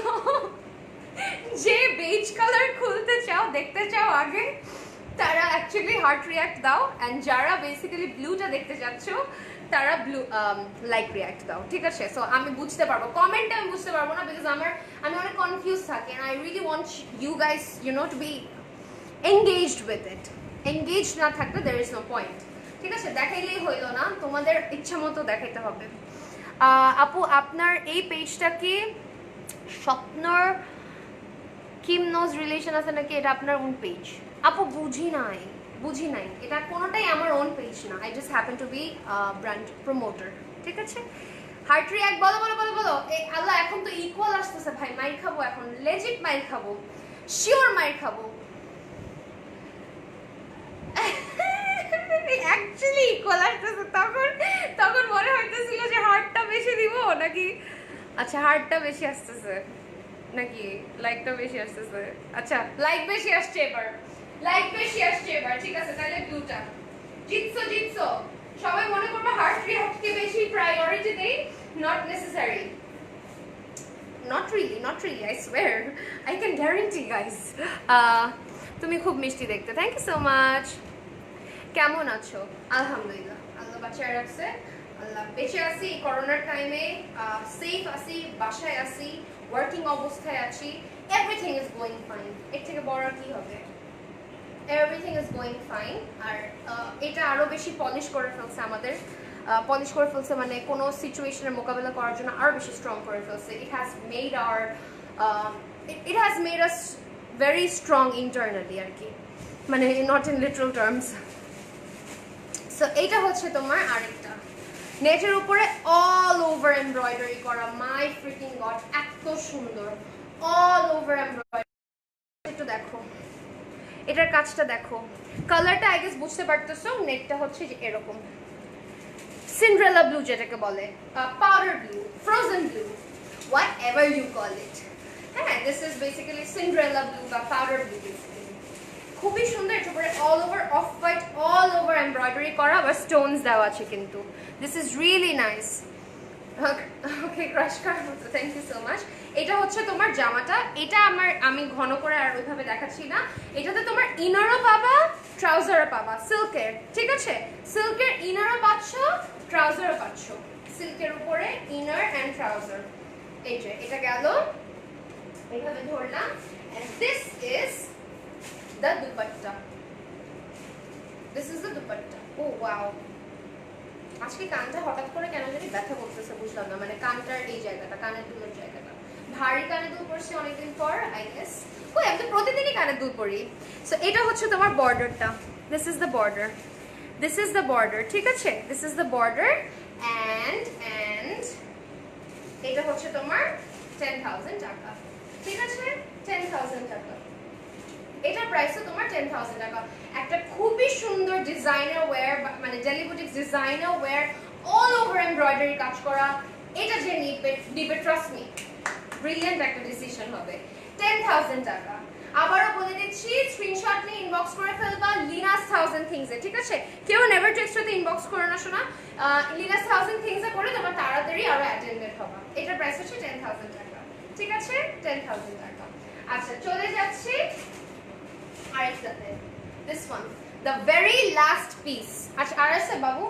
যে বেজ কালার খুলতে চাও, দেখতে চাও আগে, তারা অ্যাকচুয়ালি হার্ট রিয়াক্ট দাও, অ্যান্ড যারা বেসিক্যালি ব্লুটা দেখতে চাচ্ছ তারা ব্লু লাইক রিয়াক্ট দাও, ঠিক আছে? সো আমি বুঝতে পারবো, কমেন্টে আমি বুঝতে পারবো না, বিকজ আমি অনেক কনফিউজ থাকি, and I really want you guys to be engaged with it. Engage না থাকলে দের ইজ নো পয়েন্ট, ঠিক আছে? দেখাইলেই হইলো না, তোমাদের ইচ্ছা মতো দেখাইতে হবে। আপু, আপনার এই পেজটা কি স্বপ্নর কিম নোজ রিলেশন আছে নাকি? এটা আপনার ওন পেজ? আপু বুঝি নাই, এটা কোনোটাই আমার ওন পেজ না। I just happen to be brand promoter, ঠিক আছে? হার্ট রিঅ্যাক্ট বলো বলো বলো বলো। এই আল্লাহ, এখন তো ইকুয়াল আসতেছে ভাই, মাইর খাবো এখন, লেজিট মাইর খাবো, শিওর মাইর খাবো। অ্যাকচুয়ালি ইকুয়াল আসতেছে, তখন মনে হইতেছিল যে হার্টটা বেশি দিব নাকি। আচ্ছা, হার্টটা বেশি আসতেছে নাকি লাইকটা বেশি আসতেছে? আচ্ছা, লাইক বেশি আসছে এবার, ঠিক আছে? তাহলে ব্লুটা জিতছো। সবাই মনে করবে হার্ট রিঅ্যাক্টকে বেশি প্রায়োরিটি দেই, not necessary, not really, I swear, I can guarantee guys. তুমি খুব মিষ্টি দেখতে, থ্যাংক ইউ সো মাচ। কেমন আছো? আলহামদুলিল্লাহ, আল্লাহ বাঁচিয়ে রাখছে, আল্লাহ বেঁচে আছি করোনার টাইমে, সেফ আছি, বাসায় আছি, ওয়ার্কিং অবস্থায় আছি, এভরিথিং ইজ গোয়িং ফাইন। এর থেকে বড় আর কি হবে? Everything is going fine. আর এটা আরো বেশি পলিশ করে ফেলছে আমাদের, মানে কোনো সিচুয়েশনের মোকাবেলা করার জন্য আরো বেশি স্ট্রং করে ফেলছে। It has made us very strong internally আর কি, মানে not in literal terms. So এইটা হচ্ছে তোমার আরেকটা নেটের উপরে অল ওভার এমব্রয়ডারি করা, মাই ফ্রিকিং গড, এত সুন্দর অল ওভার এমব্রয়ডারি। একটু দেখো এটার কাজটা, দেখো কালারটা, আই গেস বুঝতে পারতেছো। নেটটা হচ্ছে যে এরকম সিন্ড্রেলা ব্লু যেটাকে বলে, powder blue, frozen blue, whatever you call it. হ্যাঁ, this is basically Cinderella blue বা পাউডার ব্লু। খুবই সুন্দর, এটার উপরে all over of white, all over embroidery করা, আবার স্টোনস দেওয়া আছে কিন্তু। This is really nice. Okay, crush করার মতো, থ্যাংক ইউ সো মাচ। এটা হচ্ছে তোমার জামাটা, এটা আমি ঘন করে আর ওইভাবে দেখাচ্ছি না। এটাতে তোমার ইনারও পাবা, ট্রাউজারও পাবা, সিল্কের, ঠিক আছে? সিল্কের ইনারও পাচ্ছ, ট্রাউজারও পাচ্ছ, সিল্কের উপরে ইনার অ্যান্ড ট্রাউজার। এই যে এটা গেল, এইভাবে ধরলাম, and this is the dupatta. Oh wow, আজকে কানটা হঠাৎ করে কেন জানি ব্যথা করতেছে, বুঝলাম না। মানে কানটার এই জায়গাটা, কানের দুলের জায়গাটা, ভারী কানের দুল পরছি অনেকদিন পর, আই গেস। ওই আমি তো প্রতিদিনই কানের দুল পরি। সো এটা হচ্ছে তোমার বর্ডারটা, দিস ইজ দ্য বর্ডার, ঠিক আছে? This is the border, and এটা হচ্ছে তোমার 10,000 টাকা, ঠিক আছে? 10,000 টাকা। এটার প্রাইসও তোমার 10,000 টাকা। একটা খুবই সুন্দর ডিজাইনার ওয়্যার, মানে daily boutique designer wear, all over embroidery কাজ করা। এটা যে নিবে ট্রাস্ট মি, ব্রিলিয়ান্ট একটা ডিসিশন হবে। 10,000 টাকা। আবারও বলে দিচ্ছি, স্ক্রিনশট নিয়ে ইনবক্স করে ফেলবা লিনাস 1000 থিংসে, ঠিক আছে? কেউ নেভার টু এক্সট্রাতে ইনবক্স করে না শোনা, লিনাস 1000 থিংসে করে তোমার তাড়াতাড়ি আরো অ্যাটেন্ডেড হবা। এটার প্রাইস হচ্ছে 10,000 টাকা, ঠিক আছে? 10,000 টাকা। আচ্ছা, চলে যাচ্ছি আরেকটাতে, this one, the very last piece. আচ্ছা, আর আছে বাবু?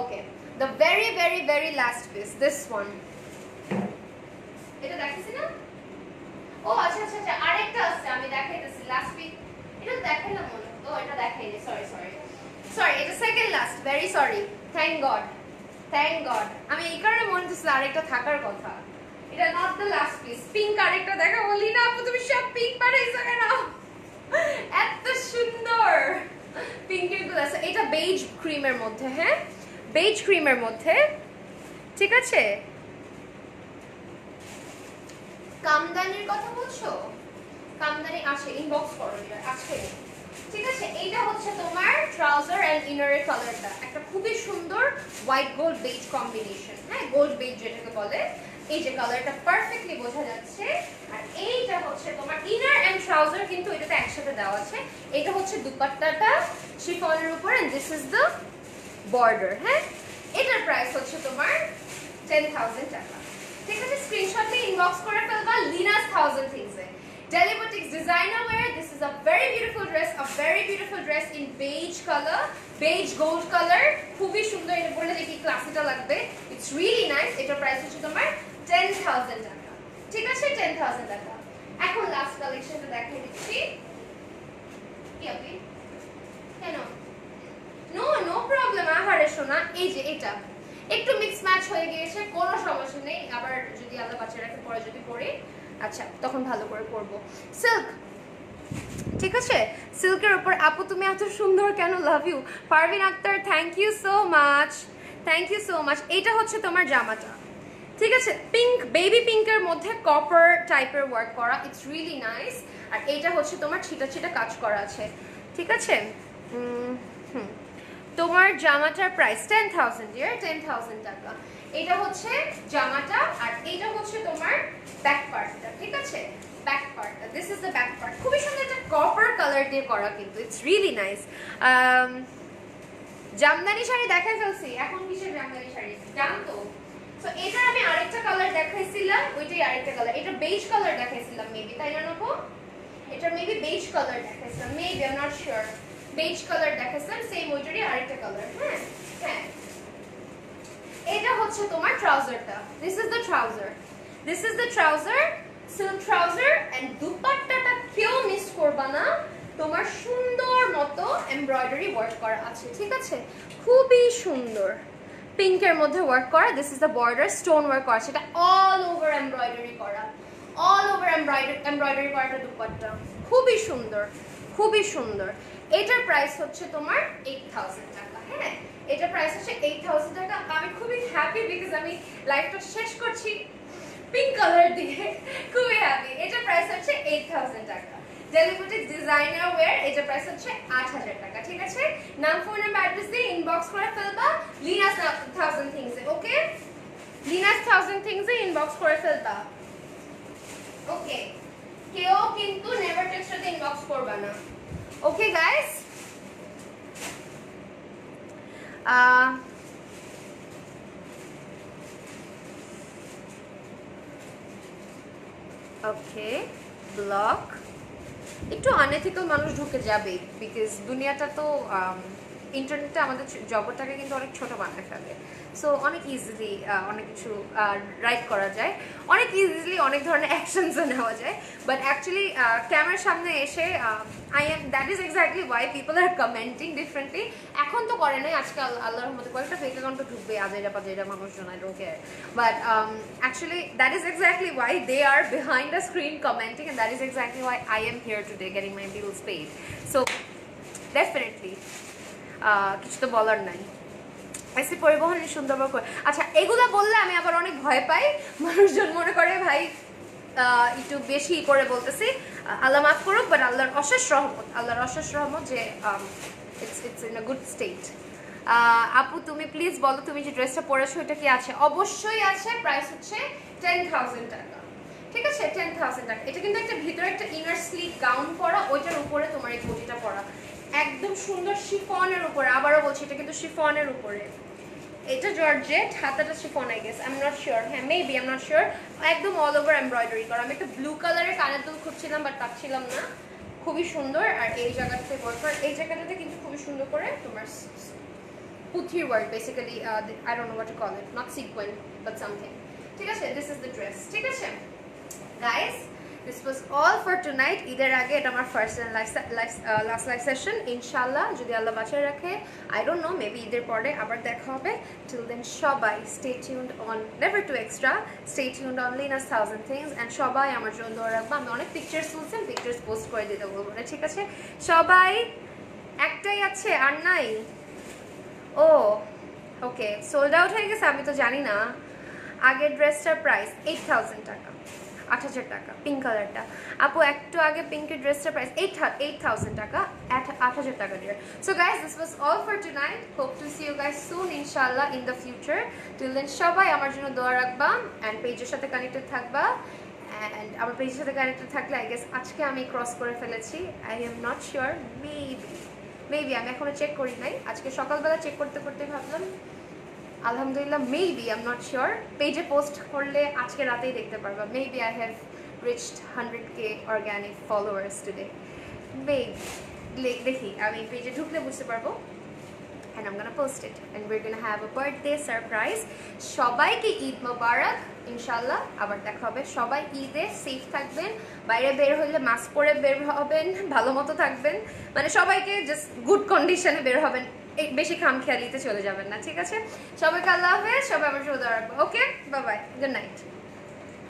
Okay, the very very very last piece, this one. এটা দেখেছি না? ও আচ্ছা আচ্ছা আচ্ছা, আরেকটা আছে, আমি দেখাইতেছি লাস্ট পিক। এটা দেখাইলাম মনে হয়। ও এটা দেখাইনি, সরি সরি সরি, এটা second last, very sorry, thank god thank god. আমি এই কারণে মনে হচ্ছে আরেকটা থাকার কথা, এটা not the last piece. Pink আরেকটা দেখা বলি না আপু, তুমি সব পিঙ্ক পাঠাইছো কেন? এত সুন্দর পিঙ্কের গুলো আছে। এটা বেজ ক্রিমের মধ্যে, হ্যাঁ বেজ ক্রিমের মধ্যে, ঠিক আছে? কামদানির কথা বলছো? কামদানি আসে, ইনবক্স করো, আছে, ঠিক আছে? এইটা হচ্ছে তোমার ট্রাউজার এন্ড ইনারের কালারটা, একটা খুবই সুন্দর হোয়াইট গোল্ড বেজ কম্বিনেশন, হ্যাঁ গোল্ড বেজ যেটাকে বলে। এই যে কালারটা পারফেক্টলি বোঝা যাচ্ছে। আর এইটা হচ্ছে তোমার ইনার এন্ড ট্রাউজার, কিন্তু এটাতে একসাথে দেওয়া আছে। এটা হচ্ছে দুপাট্টাটা শিফনের উপর, and this is the border, হ্যাঁ? এটার প্রাইস হচ্ছে তোমার 10,000 টাকা, ঠিক আছে? স্ক্রিনশট নিয়ে ইনবক্স করে ফেলবা Linus 1000 থিংসে। Delhi Boutiques designer wear. This is a very beautiful dress in beige color, beige gold color. খুবই সুন্দর, এটা পরলে দেখি ক্লাসিটা লাগবে। It's really nice. এটার প্রাইস হচ্ছে তোমার 10,000 টাকা, ঠিক আছে? 10,000 টাকা। এখন লাস্ট কালেকশনটা দেখাই দিচ্ছি। কি আপনি? কেন? নো প্রবলেম, আহারে শোনা। এই যে এটা একটু মিক্স ম্যাচ হয়ে গিয়েছে, কোনো সমস্যা নেই। আবার যদি আলাদা বাচ্চারাকে পরে যদি পড়ি, আচ্ছা তখন ভালো করে করব। সিল্ক, ঠিক আছে? সিল্কের উপর আপু তুমি এত সুন্দর কেন? Love you Parvin Akter, thank you so much, thank you so much. এইটা হচ্ছে তোমার জামাটা, ঠিক আছে? পিঙ্ক, বেবি পিঙ্কের মধ্যে কপার টাইপের ওয়ার্ক করা, ইটস রিয়েলি নাইস। আর এইটা হচ্ছে তোমার ছিটা ছিটা কাজ করা আছে, ঠিক আছে? তোমার জামাটার প্রাইস 10,000 ডিয়ার, 10,000 টাকা। এটা হচ্ছে জামাটা, আর এটা হচ্ছে তোমার ব্যাক পার্টটা, ঠিক আছে? ব্যাক পার্টটা, this is the back part. খুবই সুন্দর একটা কপার কালার দিয়ে করা, কিন্তু it's really nice. Jamdani sari দেখাই ফেলছি, এখন কিসের জামদানি শাড়ি জানো তো? সো এটার আমি আরেকটা কালার দেখাইছিলাম, ওইটাই আরেকটা কালার। এটা বেজ কালার দেখাইছিলাম মেবি, তাই না নকো? এটা মেবি বেজ কালার দেখাইছিলাম, maybe, I am not sure. Beige colour দেখাইছিলাম, সেম ওইটারই আরেকটা কালার, হ্যাঁ হ্যাঁ। এটা হচ্ছে তোমার ট্রাউজারটা, this is the trouser, this is the trouser, silk trouser. And দুপাট্টাটা কেউ মিস করবা না, তোমার সুন্দর মতো এমব্রয়ডারি ওয়ার্ক করা আছে, ঠিক আছে? খুবই সুন্দর পিঙ্কের মধ্যে ওয়ার্ক করা। This is the border, stone work করা, সেটা অল ওভার এমব্রয়ডারি করা, অল ওভার এমব্রয়ডারি করাটা দুপাট্টা, খুবই সুন্দর, খুবই সুন্দর। এটার প্রাইস হচ্ছে তোমার 8,000 টাকা, হ্যাঁ এটার প্রাইস হচ্ছে 8,000 টাকা। আমি খুবই হ্যাপি বিকজ আমি লাইফটা শেষ করছি পিঙ্ক কালার দিয়ে, খুবই হ্যাপি। এটার প্রাইস হচ্ছে 8,000 টাকা। Delhi Boutiques ডিজাইনার ওয়্যার, এটার প্রাইস হচ্ছে 8,000 টাকা, ঠিক আছে? নাম, ফোন নাম্বার, অ্যাড্রেস দিয়ে ইনবক্স করে ফেলবা লিনাস 1000 থিংসে, ওকে? লিনাস 1000 থিংসে ইনবক্স করে ফেলবা, ওকে? কেউ কিন্তু নেভার টেক্সটে ইনবক্স করবা না, ওকে গাইস? ওকে, ব্লক একটু আনএথিক্যাল মানুষ ঢুকে যাবে, বিকজ দুনিয়াটা তো ইন্টারনেটে আমাদের জগৎটাকে কিন্তু অনেক ছোট বানায় ফেলে। সো অনেক ইজিলি অনেক কিছু রাইট করা যায়, অনেক ইজিলি অনেক ধরনের অ্যাকশনসও নেওয়া যায়, বাট অ্যাকচুয়ালি ক্যামেরার সামনে এসে that is exactly why people are commenting differently. এখন তো করে নাই, আজকাল আল্লাহর রহমতে কয়েকটা ফেক অ্যাকাউন্টে ঢুকবে আজেরা পাজেরা মানুষজন, I don't care, but actually that is exactly why they are behind the screen commenting, and that is exactly why I am here today getting my bills paid. So definitely কিছু তো বলার নাই। AC পরিবহনে সুন্দরবন করে, আচ্ছা এগুলো বললে আমি আবার অনেক ভয় পাই, মানুষজন মনে করে ভাই একটু বেশি করে বলতেছি, আল্লাহ মাফ করুক, বাট আল্লাহর অশেষ রহমত যে it's in a good state. আপু তুমি প্লিজ বলো, তুমি যে ড্রেসটা পরেছো এটা কি আছে? অবশ্যই আছে, প্রাইস হচ্ছে 10,000 টাকা। ঠিক আছে, 10,000 টাকা। এটা কিন্তু একটা ভিতরে একটা ইনার স্লিভ গাউন পরা, ওইটার উপরে তোমার এই কোটিটা পরা, একদম সুন্দর শিফনের উপরে। আবারও বলছি, এটা কিন্তু শিফনের উপরে। এটা জর্জেট, হাতাটা chiffon, I guess, I am not sure. হ্যাঁ, maybe, I am not sure. একদম অল ওভার এমব্রয়ডারি করা। আমি একটা ব্লু কালারের কানের দুল খুঁজছিলাম, বাট পাচ্ছিলাম না। খুবই সুন্দর। আর এই জায়গাটাতে বলবার, এই জায়গাটাতে কিন্তু খুবই সুন্দর করে তোমার পুঁথির work, basically I don't know what to call it, not sequin but something. ঠিক আছে, দিস ইজ দ্য ড্রেস। ঠিক আছে guys, this was all for tonight. ঈদের আগে এটা আমার first and last live session, ইনশাল্লাহ যদি আল্লাহ বাঁচিয়ে রাখে। আই ডোন্ট নো, মেবি ঈদের পরে আবার দেখা হবে। টিল দেন সবাই stay tuned on never two extra, stay tuned on Linus thousand things, and সবাই আমার জন্য দোয়া রাখবো। আমি অনেক পিকচার্স তুলছেন, পিকচার্স পোস্ট করে দিতে বলবো না, ঠিক আছে? সবাই একটাই আছে, আর নাই? ও ওকে, সোল্ড আউট হয়ে গেছে, আমি তো জানি না। আগের ড্রেসটার প্রাইস 8,000 টাকা, 8,000 টাকা, পিঙ্ক কালারটা। আপু একটু আগে পিঙ্কের ড্রেসটার প্রাইস 8,000 টাকা, 8,000 টাকা দিয়ে। So guys, this was all for tonight. Hope to see you guys soon, ইনশাআল্লাহ, in the future. Till then সবাই আমার জন্য দোয়া রাখবা, অ্যান্ড পেজের সাথে কানেক্টেড থাকবা। অ্যান্ড আমার পেজের সাথে কানেক্টেড থাকলে আই গেস আজকে আমি ক্রস করে ফেলেছি, I am not sure, maybe আমি এখনো চেক করি নাই। আজকে সকালবেলা চেক করতে করতে ভাবলাম আলহামদুলিল্লাহ, maybe, I am not sure. পেজে পোস্ট করলে আজকে রাতেই দেখতে পারবা। Maybe I have reached 100K organic followers today, maybe. দেখি, আমি পেজে ঢুকলে বুঝতে পারবো। and I'm gonna post it and we're gonna have a birthday surprise. সবাইকে ঈদ মোবারক, ইনশাআল্লাহ আবার দেখা হবে। সবাই ঈদে সেফ থাকবেন, বাইরে বের হইলে মাস্ক পরে বের হবেন, ভালো মতো থাকবেন, মানে সবাইকে জাস্ট গুড কন্ডিশনে বের হবেন, বেশি খামখেয়ালিতে চলে যাবেন না, ঠিক আছে? সবাইকে আল্লাহ হাফেজ, সবাই আমার জন্য দোয়া রাখবো। ওকে, বাই বাই, গুড নাইট।